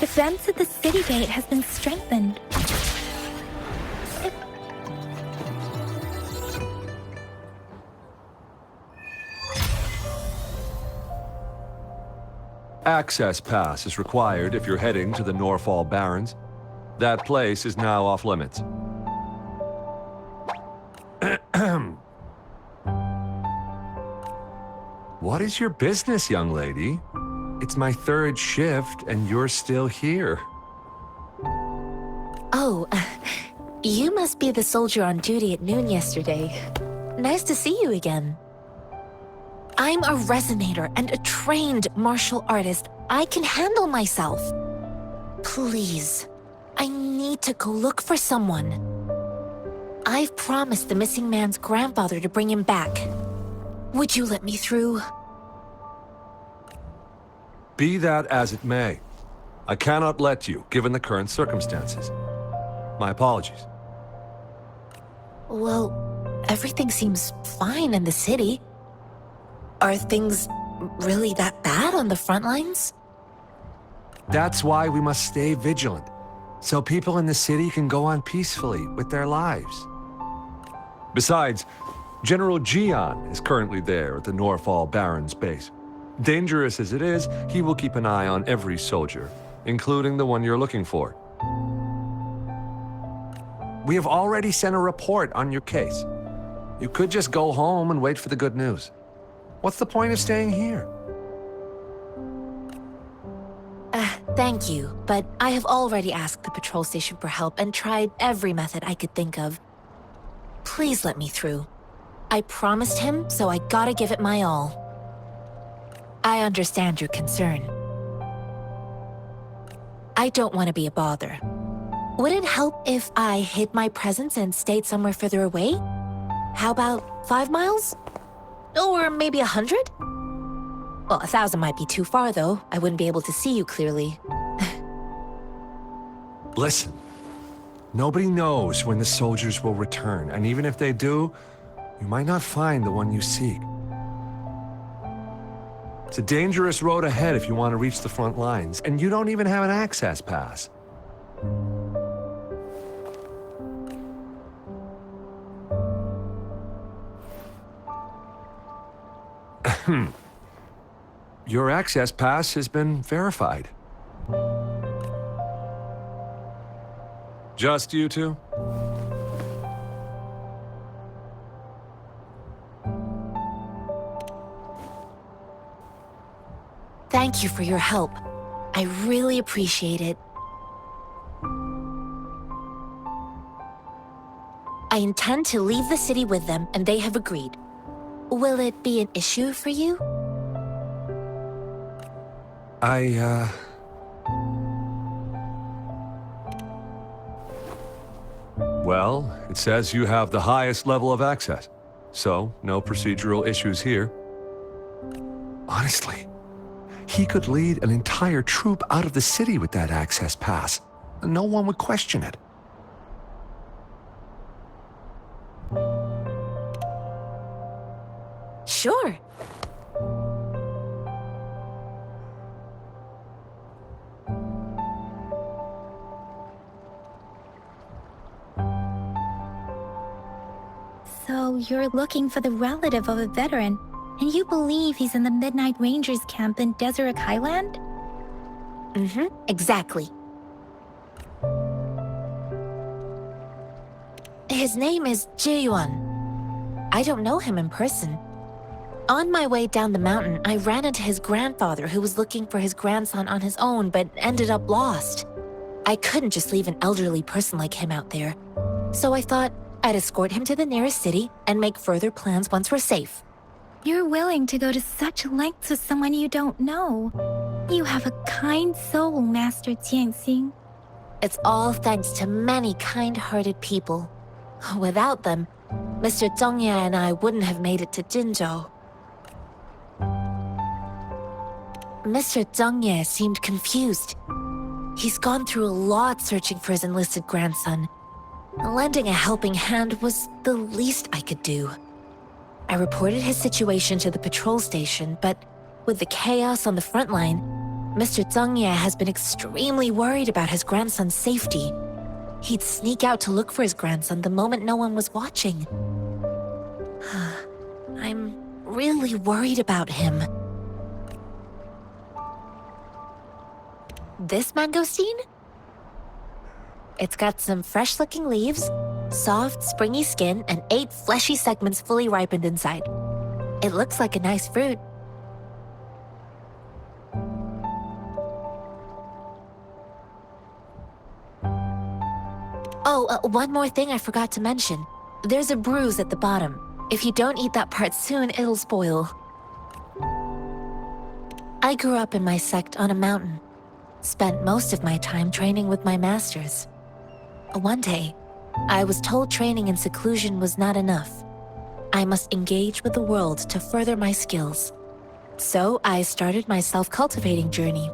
Defense at the city gate has been strengthened. Access pass is required if you're heading to the Norfall Barrens. That place is now off limits. What is your business, young lady? It's my third shift, and you're still here. Oh, you must be the soldier on duty at noon yesterday. Nice to see you again. I'm a resonator and a trained martial artist. I can handle myself. Please, I need to go look for someone. I've promised the missing man's grandfather to bring him back. Would you let me through? Be that as it may, I cannot let you, given the current circumstances. My apologies. Well, everything seems fine in the city. Are things really that bad on the front lines? That's why we must stay vigilant, so people in the city can go on peacefully with their lives. Besides, General Jian is currently there at the Norfall Barrens base. Dangerous as it is, he will keep an eye on every soldier, including the one you're looking for. We have already sent a report on your case. You could just go home and wait for the good news. What's the point of staying here? Thank you, but I have already asked the patrol station for help and tried every method I could think of. Please let me through. I promised him, so I gotta give it my all. I understand your concern. I don't want to be a bother. Would it help if I hid my presence and stayed somewhere further away? How about 5 miles? Or maybe 100? Well, 1,000 might be too far, though. I wouldn't be able to see you clearly. Listen, nobody knows when the soldiers will return, and even if they do, you might not find the one you seek. It's a dangerous road ahead if you want to reach the front lines, and you don't even have an access pass. Your access pass has been verified. Just you two? Thank you for your help. I really appreciate it. I intend to leave the city with them, and they have agreed. Will it be an issue for you? Well, it says you have the highest level of access, so no procedural issues here. Honestly, he could lead an entire troop out of the city with that access pass. No one would question it. Sure. So you're looking for the relative of a veteran, and you believe he's in the Midnight Rangers camp in Deseret Highland? Exactly. His name is Jianxin. I don't know him in person. On my way down the mountain, I ran into his grandfather who was looking for his grandson on his own but ended up lost. I couldn't just leave an elderly person like him out there. So I thought I'd escort him to the nearest city and make further plans once we're safe. You're willing to go to such lengths with someone you don't know. You have a kind soul, Master Jianxin. It's all thanks to many kind-hearted people. Without them, Mr. Zhongye and I wouldn't have made it to Jinzhou. Mr. Zhongye seemed confused. He's gone through a lot searching for his enlisted grandson. Lending a helping hand was the least I could do. I reported his situation to the patrol station, but with the chaos on the front line, Mr. Zhongye has been extremely worried about his grandson's safety. He'd sneak out to look for his grandson the moment no one was watching. I'm really worried about him. This mangosteen? It's got some fresh-looking leaves, soft, springy skin, and 8 fleshy segments fully ripened inside. It looks like a nice fruit. Oh, one more thing I forgot to mention. There's a bruise at the bottom. If you don't eat that part soon, it'll spoil. I grew up in my sect on a mountain. Spent most of my time training with my masters. One day, I was told training in seclusion was not enough. I must engage with the world to further my skills. So I started my self-cultivating journey.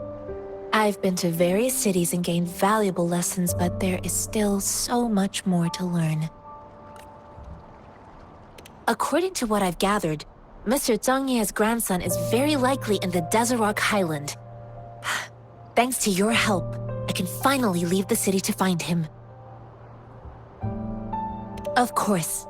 I've been to various cities and gained valuable lessons, but there is still so much more to learn. According to what I've gathered, Mr. Zhongye's grandson is very likely in the Deseret Highland. Thanks to your help, I can finally leave the city to find him. Of course.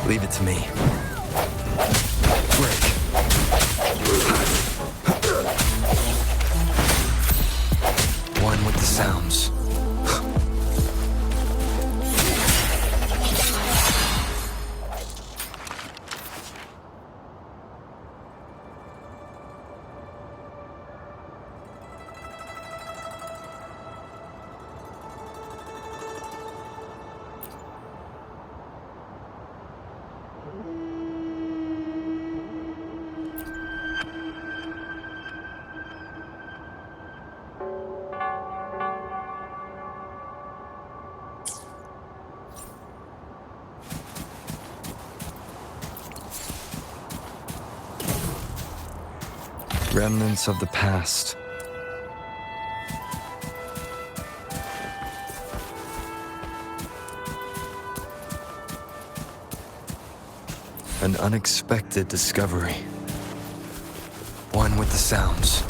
Leave it to me. Break. One with the sounds. Remnants of the past. An unexpected discovery. One with the sounds.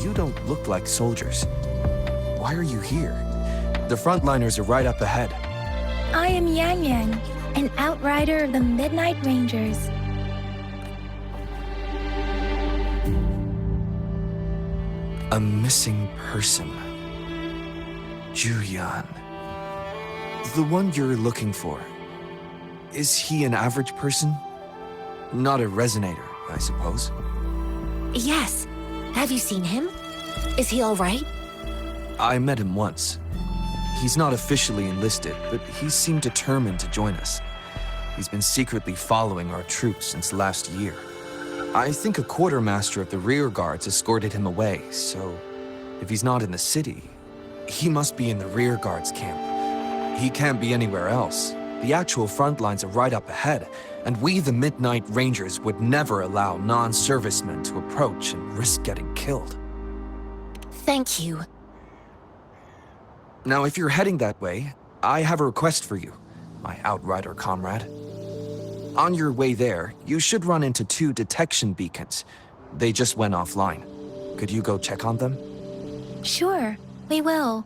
You don't look like soldiers. Why are you here? The frontliners are right up ahead. I am Yang Yang, an outrider of the Midnight Rangers. A missing person. Julian. The one you're looking for. Is he an average person? Not a resonator, I suppose. Yes. Have you seen him? Is he all right? I met him once. He's not officially enlisted, but he seemed determined to join us. He's been secretly following our troops since last year. I think a quartermaster of the rear guards escorted him away, so if he's not in the city, he must be in the rear guards camp. He can't be anywhere else. The actual front lines are right up ahead, and we, the Midnight Rangers, would never allow non-servicemen to approach and risk getting killed. Thank you. Now, if you're heading that way, I have a request for you, my outrider comrade. On your way there, you should run into 2 detection beacons. They just went offline. Could you go check on them? Sure, we will.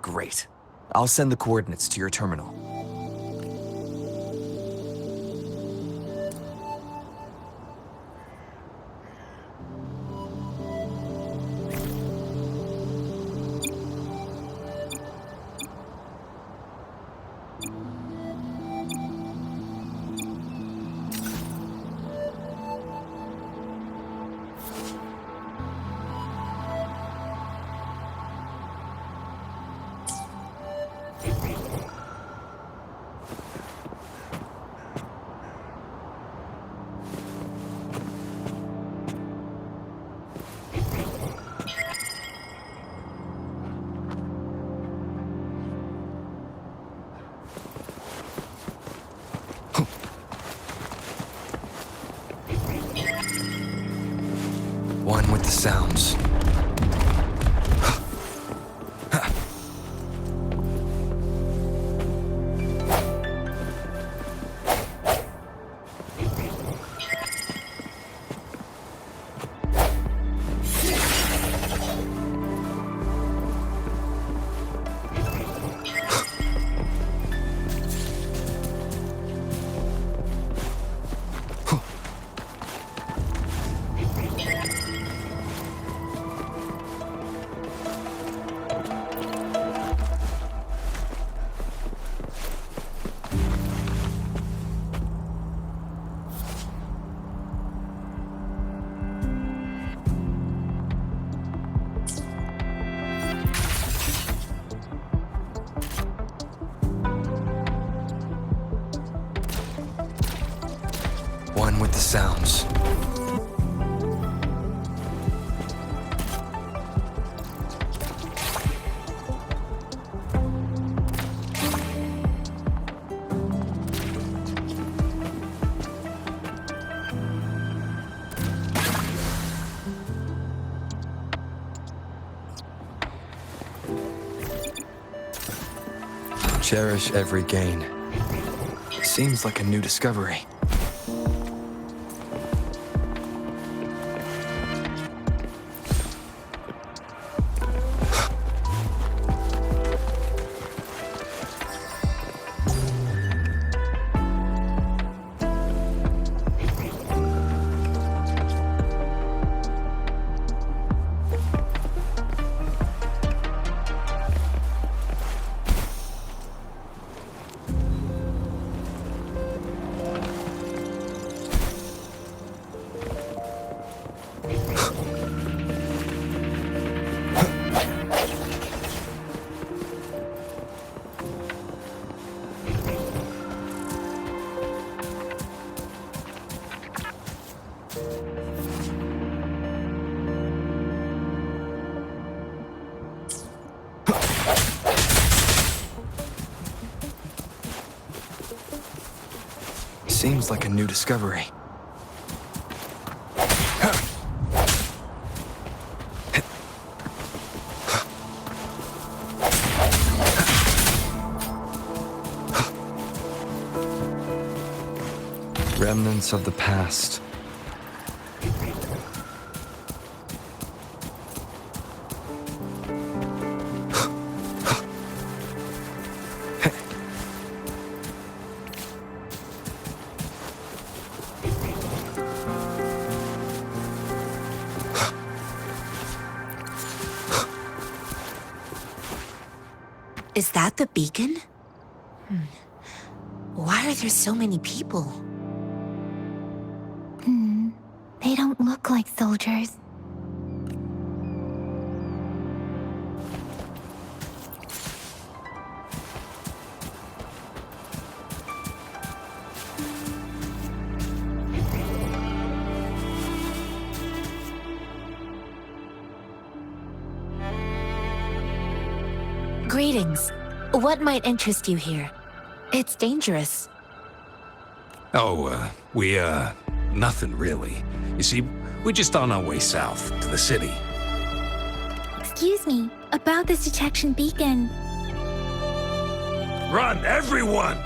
Great. I'll send the coordinates to your terminal. sounds. One with the sounds. Cherish every gain. Seems like a new discovery. Seems like a new discovery. Remnants of the past. Is that the beacon? Why are there so many people? They don't look like soldiers. Greetings. What might interest you here? It's dangerous. Oh, nothing really. You see, we're just on our way south to the city. Excuse me, about this detection beacon. Run, everyone!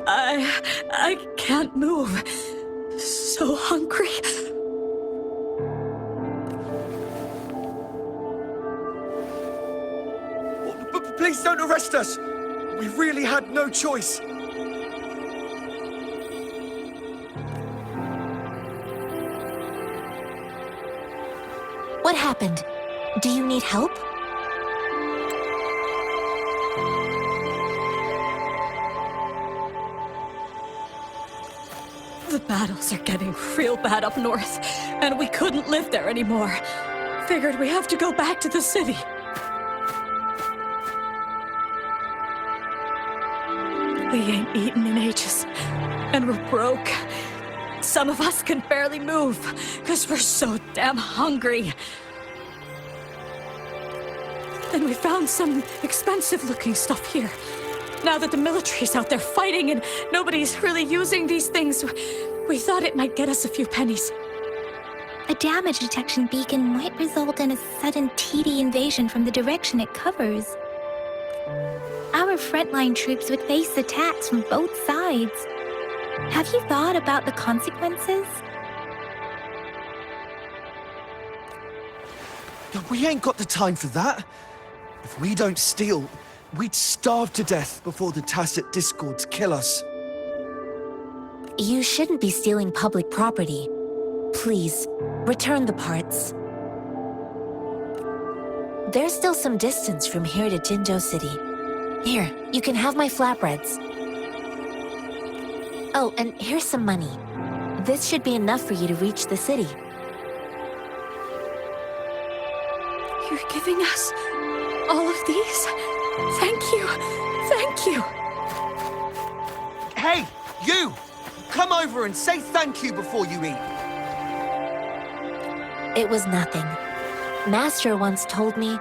I can't move. So hungry. Please don't arrest us! We really had no choice. What happened? Do you need help? The battles are getting real bad up north, and we couldn't live there anymore. Figured we have to go back to the city. We ain't eaten in ages, and we're broke. Some of us can barely move, because we're so damn hungry. Then we found some expensive-looking stuff here. Now that the military's out there fighting and nobody's really using these things, we thought it might get us a few pennies. A damage detection beacon might result in a sudden TD invasion from the direction it covers. Our frontline troops would face attacks from both sides. Have you thought about the consequences? We ain't got the time for that. If we don't steal, we'd starve to death before the tacit discords kill us. You shouldn't be stealing public property. Please, return the parts. There's still some distance from here to Jinzhou City. Here, you can have my flatbreads. Oh, and here's some money. This should be enough for you to reach the city. You're giving us all of these? Thank you. Thank you. Hey, you! Come over and say thank you before you eat. It was nothing. Master once told me,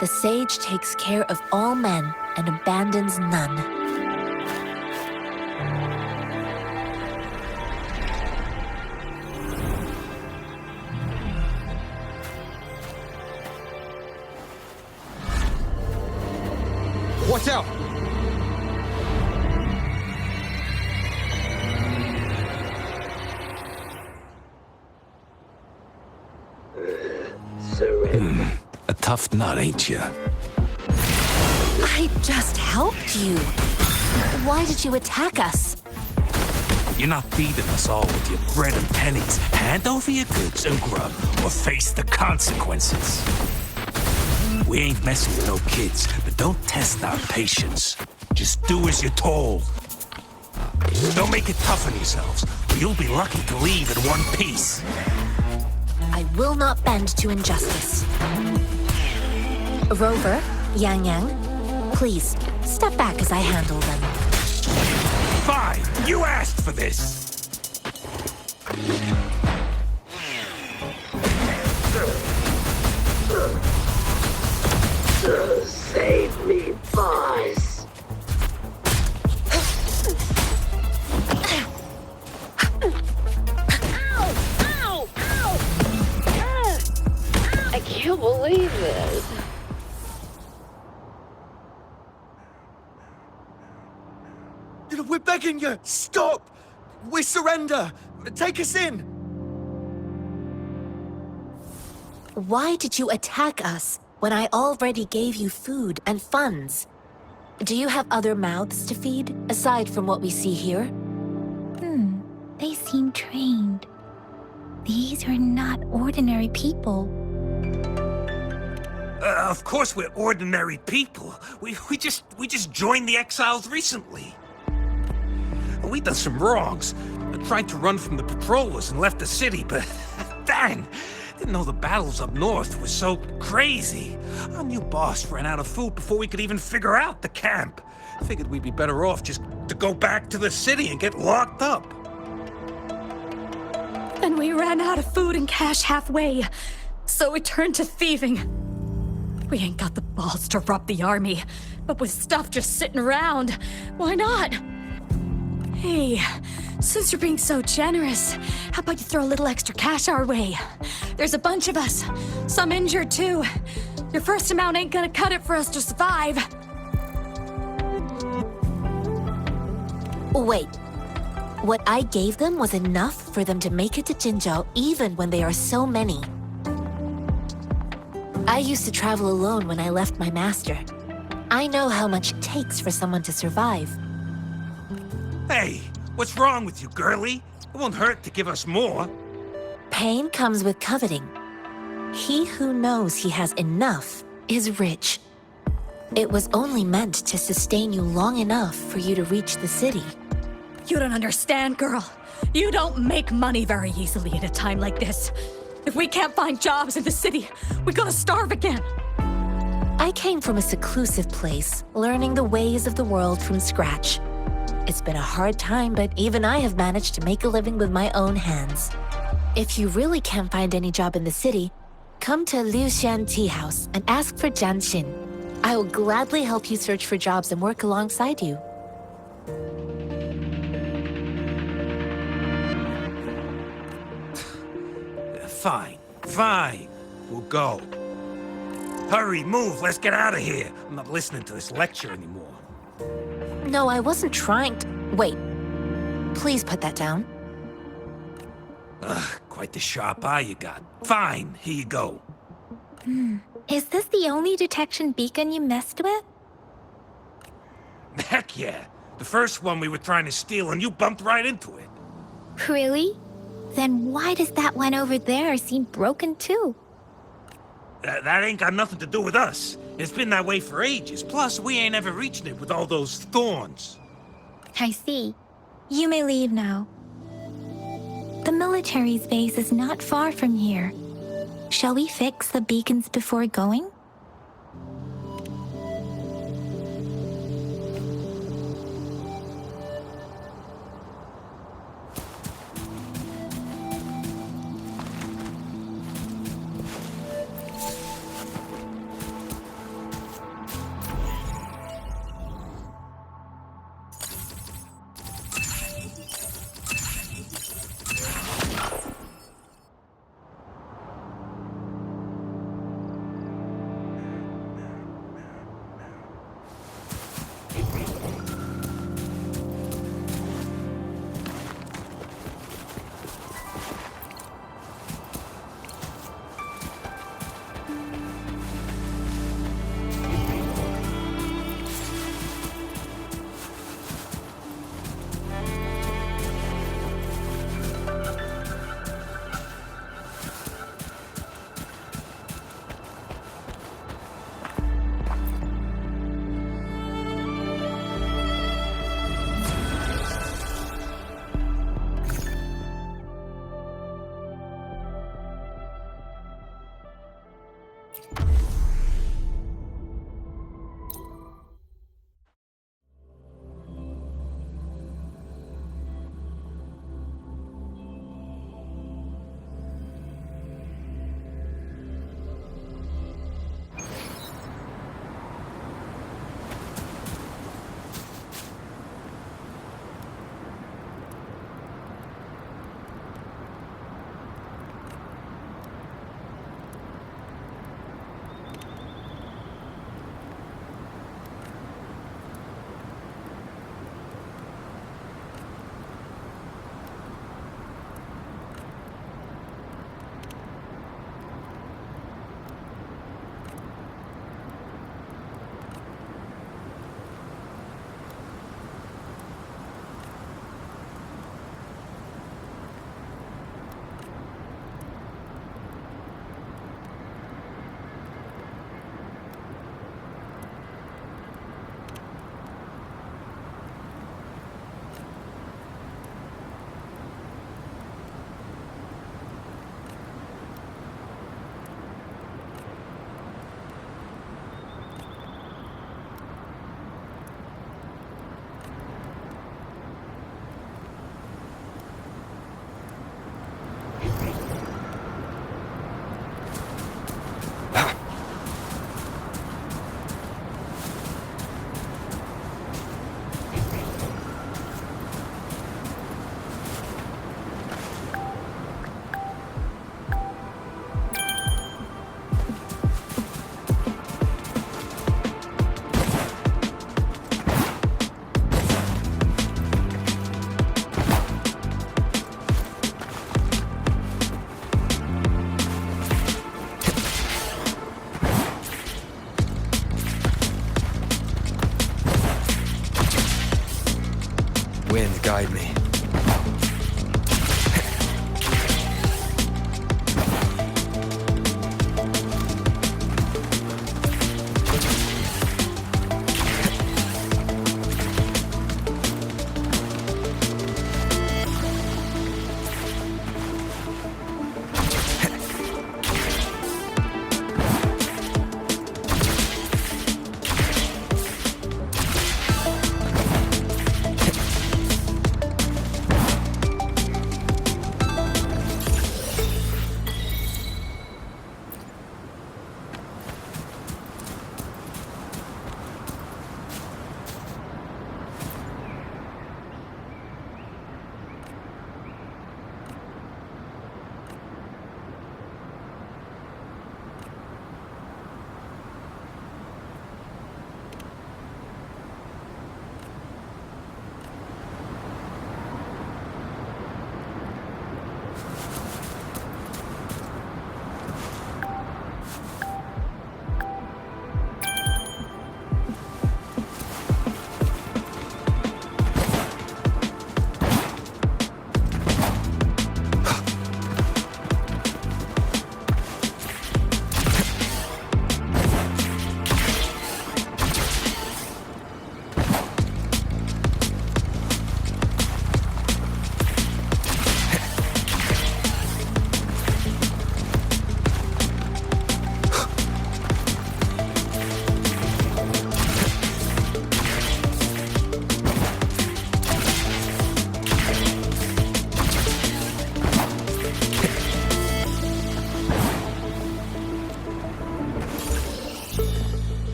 the sage takes care of all men and abandons none. Watch out! A tough nut, ain't you? I just helped you. Why did you attack us? You're not feeding us all with your bread and pennies. Hand over your goods and grub, or face the consequences. We ain't messing with no kids, but don't test our patience. Just do as you're told. Don't make it tough on yourselves, or you'll be lucky to leave in one piece. I will not bend to injustice. Rover, Yang Yang, please, step back as I handle them. Fine, you asked for this. Save me, boss. I can't believe this. We're begging you! Stop! We surrender! Take us in! Why did you attack us when I already gave you food and funds? Do you have other mouths to feed, aside from what we see here? They seem trained. These are not ordinary people. Of course we're ordinary people. We just joined the exiles recently. We done some wrongs. I tried to run from the patrollers and left the city, but dang, didn't know the battles up north were so crazy. Our new boss ran out of food before we could even figure out the camp. Figured we'd be better off just to go back to the city and get locked up. Then we ran out of food and cash halfway, so we turned to thieving. We ain't got the balls to rob the army, but with stuff just sitting around, why not? Hey, since you're being so generous, how about you throw a little extra cash our way? There's a bunch of us, some injured too. Your first amount ain't gonna cut it for us to survive. Wait. What I gave them was enough for them to make it to Jinzhou even when they are so many. I used to travel alone when I left my master. I know how much it takes for someone to survive. Hey, what's wrong with you, girlie? It won't hurt to give us more. Pain comes with coveting. He who knows he has enough is rich. It was only meant to sustain you long enough for you to reach the city. You don't understand, girl. You don't make money very easily at a time like this. If we can't find jobs in the city, we're gonna starve again. I came from a seclusive place, learning the ways of the world from scratch. It's been a hard time, but even I have managed to make a living with my own hands. If you really can't find any job in the city, come to Liu Xian Tea House and ask for jianxin. I will gladly help you search for jobs and work alongside you. Fine, fine. We'll go. Hurry, move, let's get out of here. I'm not listening to this lecture anymore. No, I wasn't trying to... Wait. Please put that down. Ugh, quite the sharp eye you got. Fine, here you go. Is this the only detection beacon you messed with? Heck yeah. The first one we were trying to steal and you bumped right into it. Really? Then why does that one over there seem broken too? That ain't got nothing to do with us. It's been that way for ages. Plus, we ain't ever reaching it with all those thorns. I see. You may leave now. The military's base is not far from here. Shall we fix the beacons before going? Wind, guide me.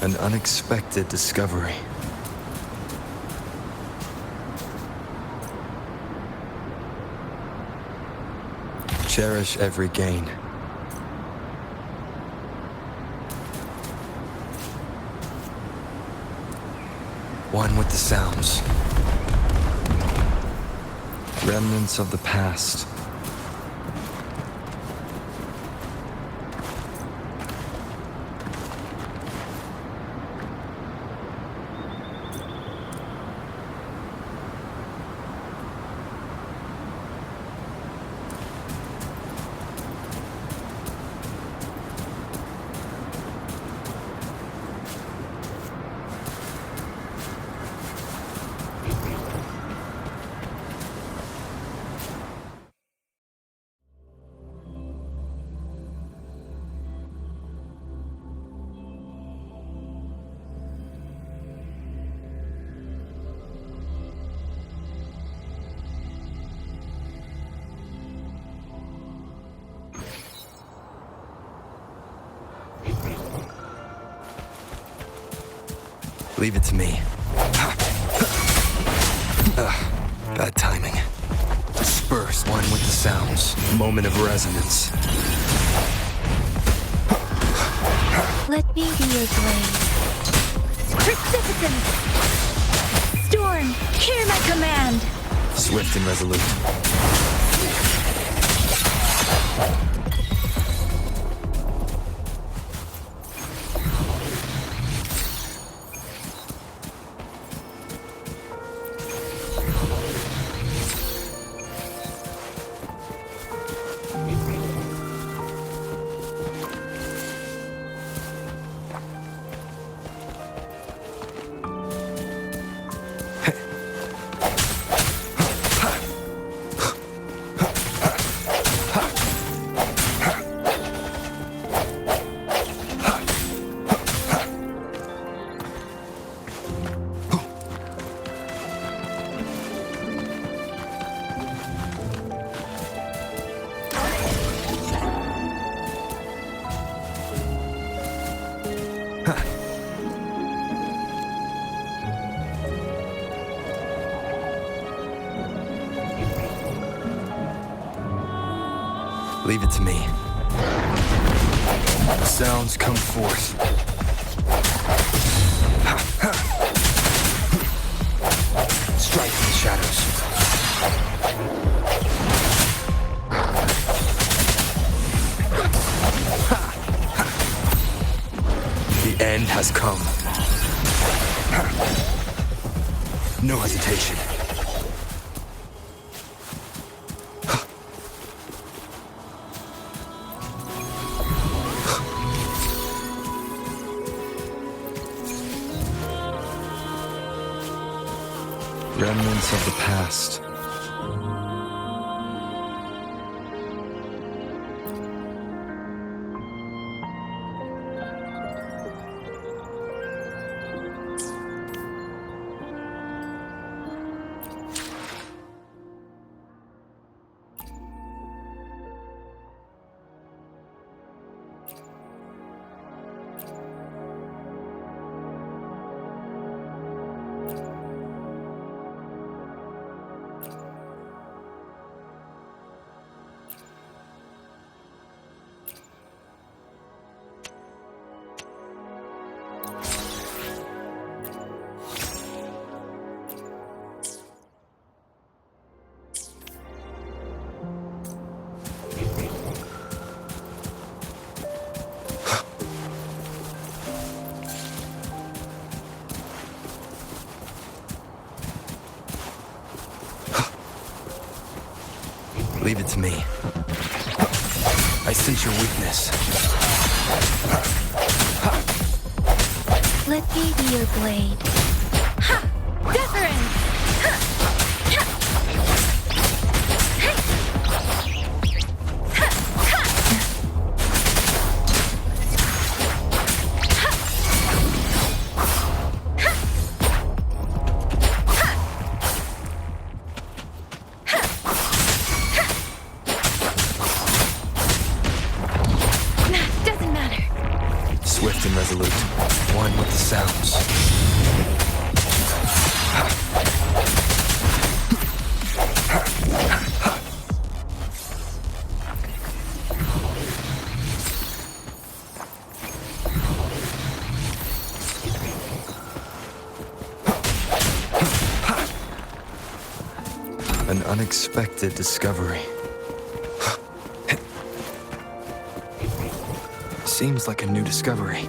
An unexpected discovery. Cherish every gain. One with the sounds. Remnants of the past. Leave it to me. Bad timing. Disperse. One with the sounds. Moment of resonance. Let me be your blade. Precipitance! Storm, hear my command! Swift and resolute. Leave it to me. Sounds come forth. Strike in the shadows. The end has come. No hesitation. Remnants of the past. Leave it to me. I sense your weakness. Let me be your blade. Ha! Wuthering! Swift and resolute. One with the An unexpected discovery. Seems like a new discovery.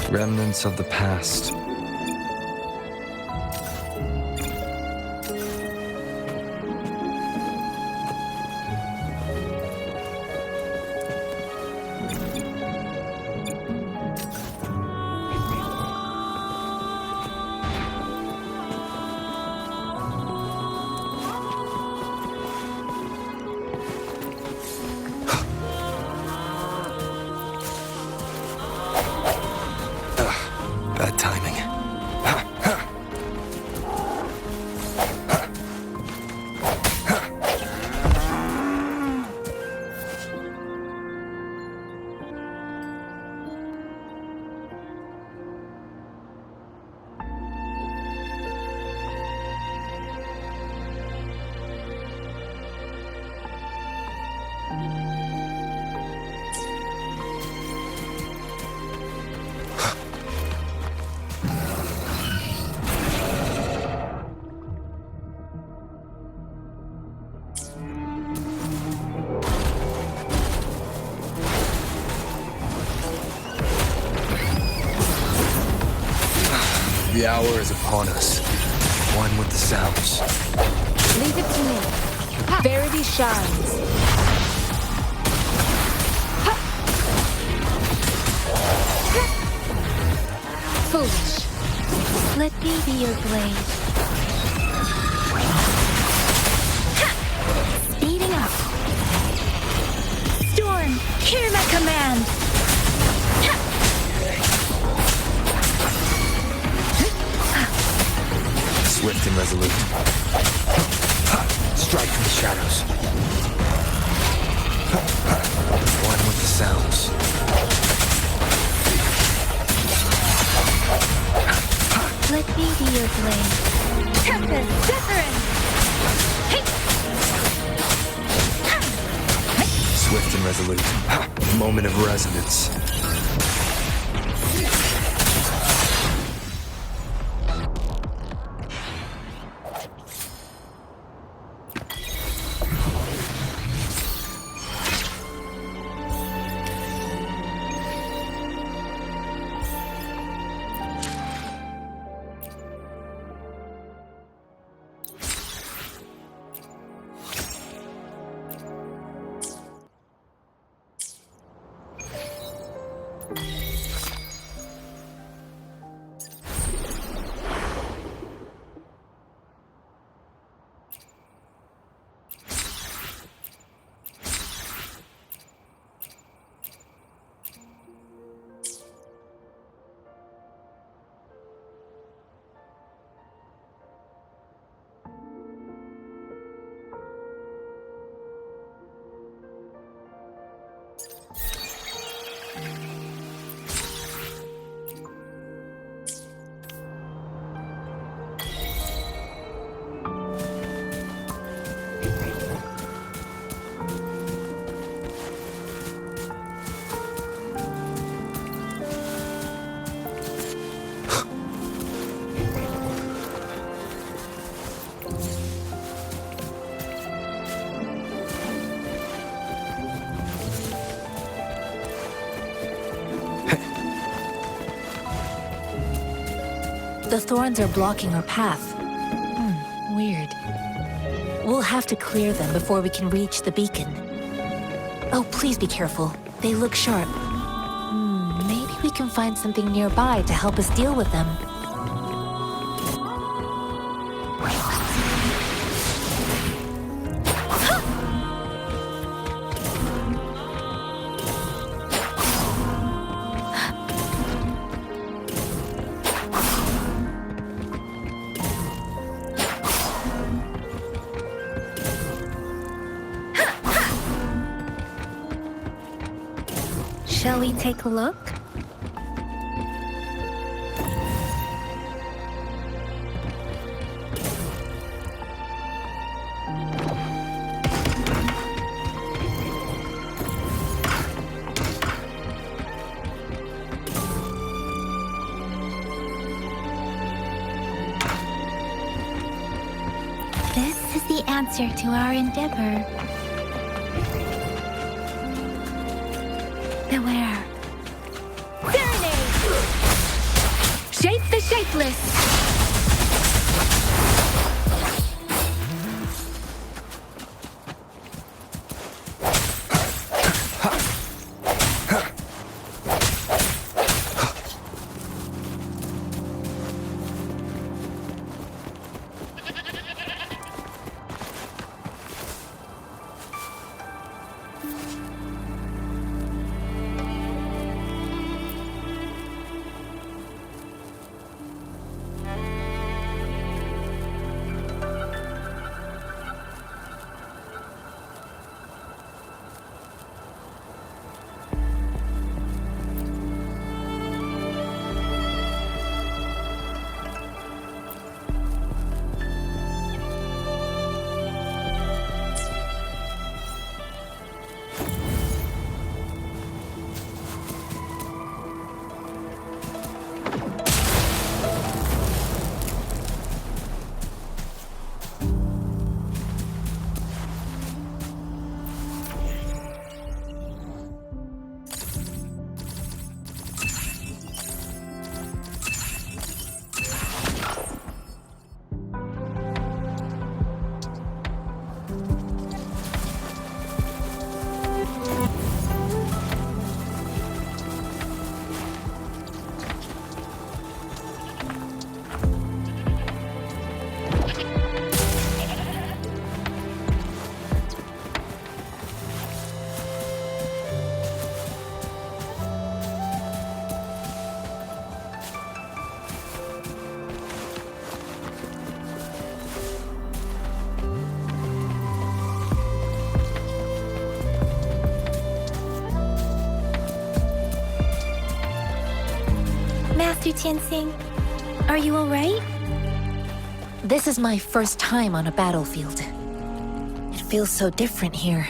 Remnants of the past. Bad timing. The hour is upon us. One with the sounds. Leave it to me. Verity shines. Foolish. Let me be your blade. Speeding up. Storm, hear my command. Swift and resolute. Strike from the shadows. One with the sounds. Let me be your blade. Tempest, Wuthering! Swift and resolute. Moment of resonance. The thorns are blocking our path. Weird. We'll have to clear them before we can reach the beacon. Oh, please be careful. They look sharp. Maybe we can find something nearby to help us deal with them. Shall we take a look? This is the answer to our endeavor. The where. Serenade! Shape the shapeless! Master Jianxin, are you alright? This is my first time on a battlefield. It feels so different here.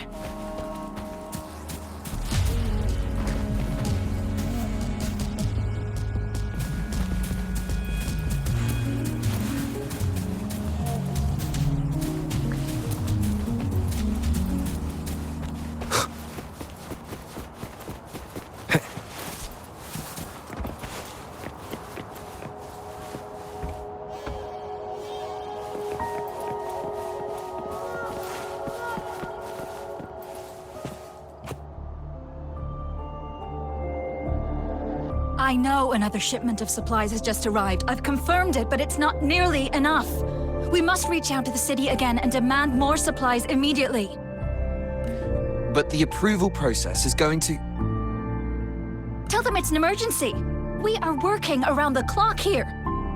I know another shipment of supplies has just arrived. I've confirmed it, but it's not nearly enough. We must reach out to the city again and demand more supplies immediately. But the approval process is going to... Tell them it's an emergency. We are working around the clock here.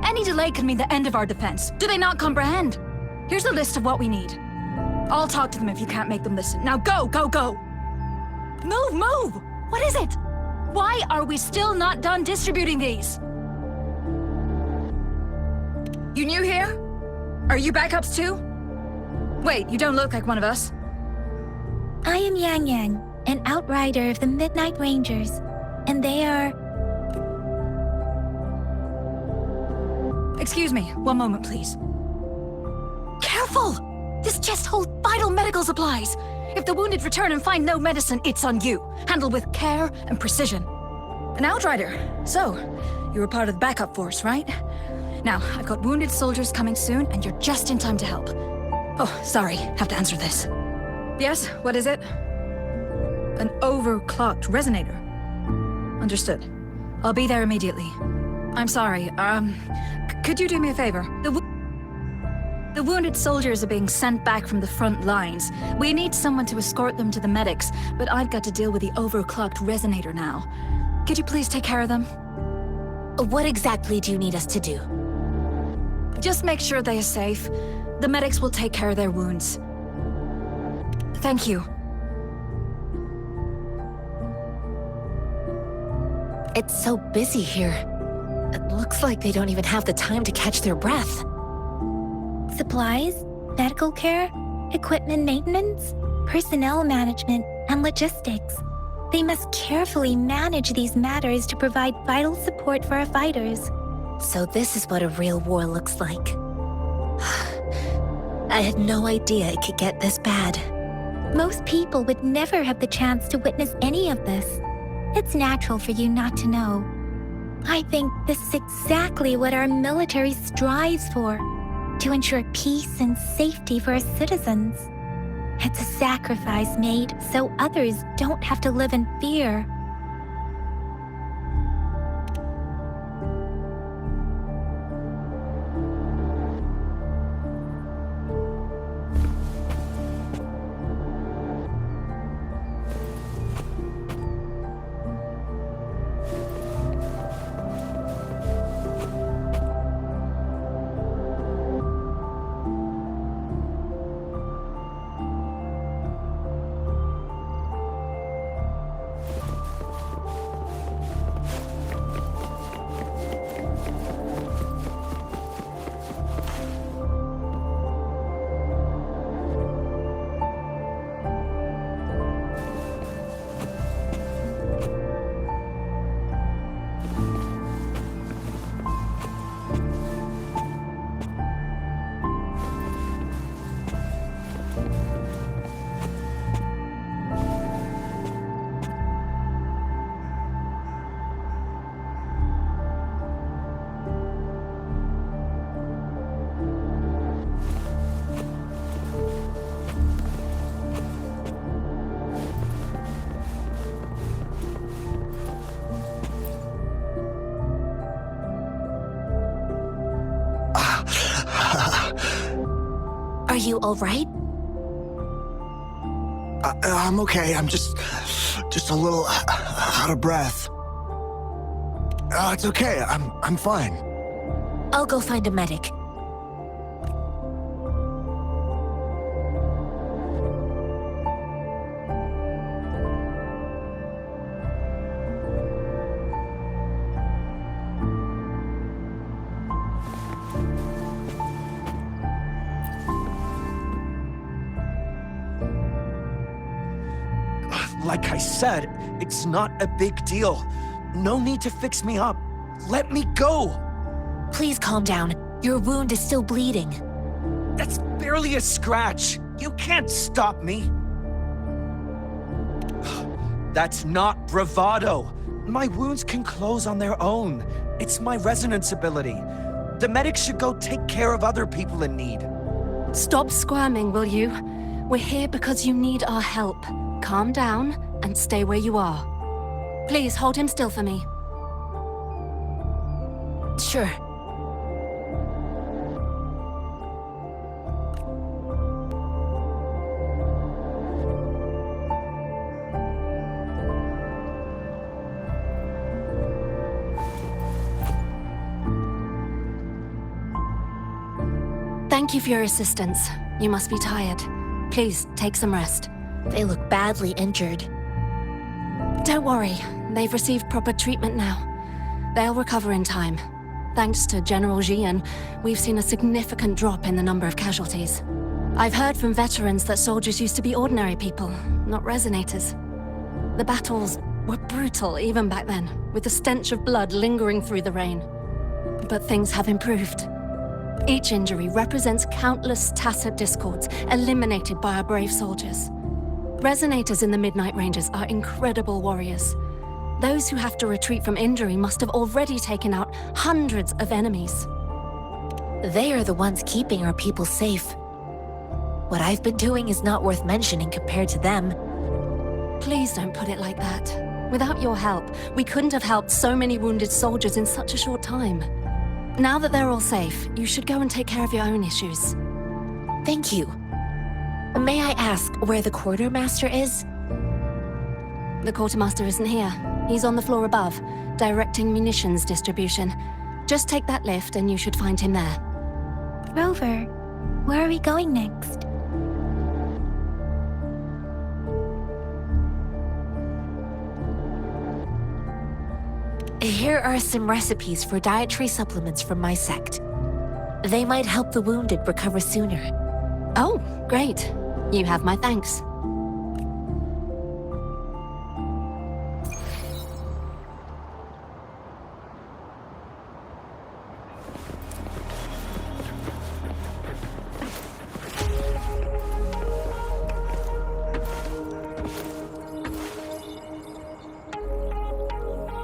Any delay could mean the end of our defense. Do they not comprehend? Here's a list of what we need. I'll talk to them if you can't make them listen. Now go, go, go! Move, move! What is it? Why are we still not done distributing these? You new here? Are you backups too? Wait, you don't look like one of us. I am Yang Yang, an outrider of the Midnight Rangers, and they are... Excuse me, one moment please. Careful! This chest holds vital medical supplies. If the wounded return and find no medicine, it's on you. Handle with care and precision. An outrider. So, you're a part of the backup force, right? Now, I've got wounded soldiers coming soon, and you're just in time to help. Oh, sorry, have to answer this. Yes, what is it? An overclocked resonator. Understood. I'll be there immediately. I'm sorry, could you do me a favor? The wounded soldiers are being sent back from the front lines. We need someone to escort them to the medics, but I've got to deal with the overclocked resonator now. Could you please take care of them? What exactly do you need us to do? Just make sure they are safe. The medics will take care of their wounds. Thank you. It's so busy here. It looks like they don't even have the time to catch their breath. Supplies, medical care, equipment maintenance, personnel management, and logistics. They must carefully manage these matters to provide vital support for our fighters. So this is what a real war looks like. I had no idea it could get this bad. Most people would never have the chance to witness any of this. It's natural for you not to know. I think this is exactly what our military strives for, to ensure peace and safety for our citizens. It's a sacrifice made so others don't have to live in fear. Are you all right? I'm okay. I'm just a little out of breath. It's okay. I'm fine. I'll go find a medic. Like I said, it's not a big deal. No need to fix me up. Let me go! Please calm down. Your wound is still bleeding. That's barely a scratch. You can't stop me. That's not bravado. My wounds can close on their own. It's my resonance ability. The medics should go take care of other people in need. Stop squirming, will you? We're here because you need our help. Calm down and stay where you are. Please hold him still for me. Sure. Thank you for your assistance. You must be tired. Please, take some rest. They look badly injured. Don't worry. They've received proper treatment now. They'll recover in time. Thanks to General Jian, we've seen a significant drop in the number of casualties. I've heard from veterans that soldiers used to be ordinary people, not resonators. The battles were brutal even back then, with the stench of blood lingering through the rain. But things have improved. Each injury represents countless tacit discords eliminated by our brave soldiers. Resonators in the Midnight Rangers are incredible warriors. Those who have to retreat from injury must have already taken out hundreds of enemies. They are the ones keeping our people safe. What I've been doing is not worth mentioning compared to them. Please don't put it like that. Without your help, we couldn't have helped so many wounded soldiers in such a short time. Now that they're all safe, you should go and take care of your own issues. Thank you. May I ask where the quartermaster is? The quartermaster isn't here. He's on the floor above, directing munitions distribution. Just take that lift and you should find him there. Rover, where are we going next? Here are some recipes for dietary supplements from my sect. They might help the wounded recover sooner. Oh, great. You have my thanks.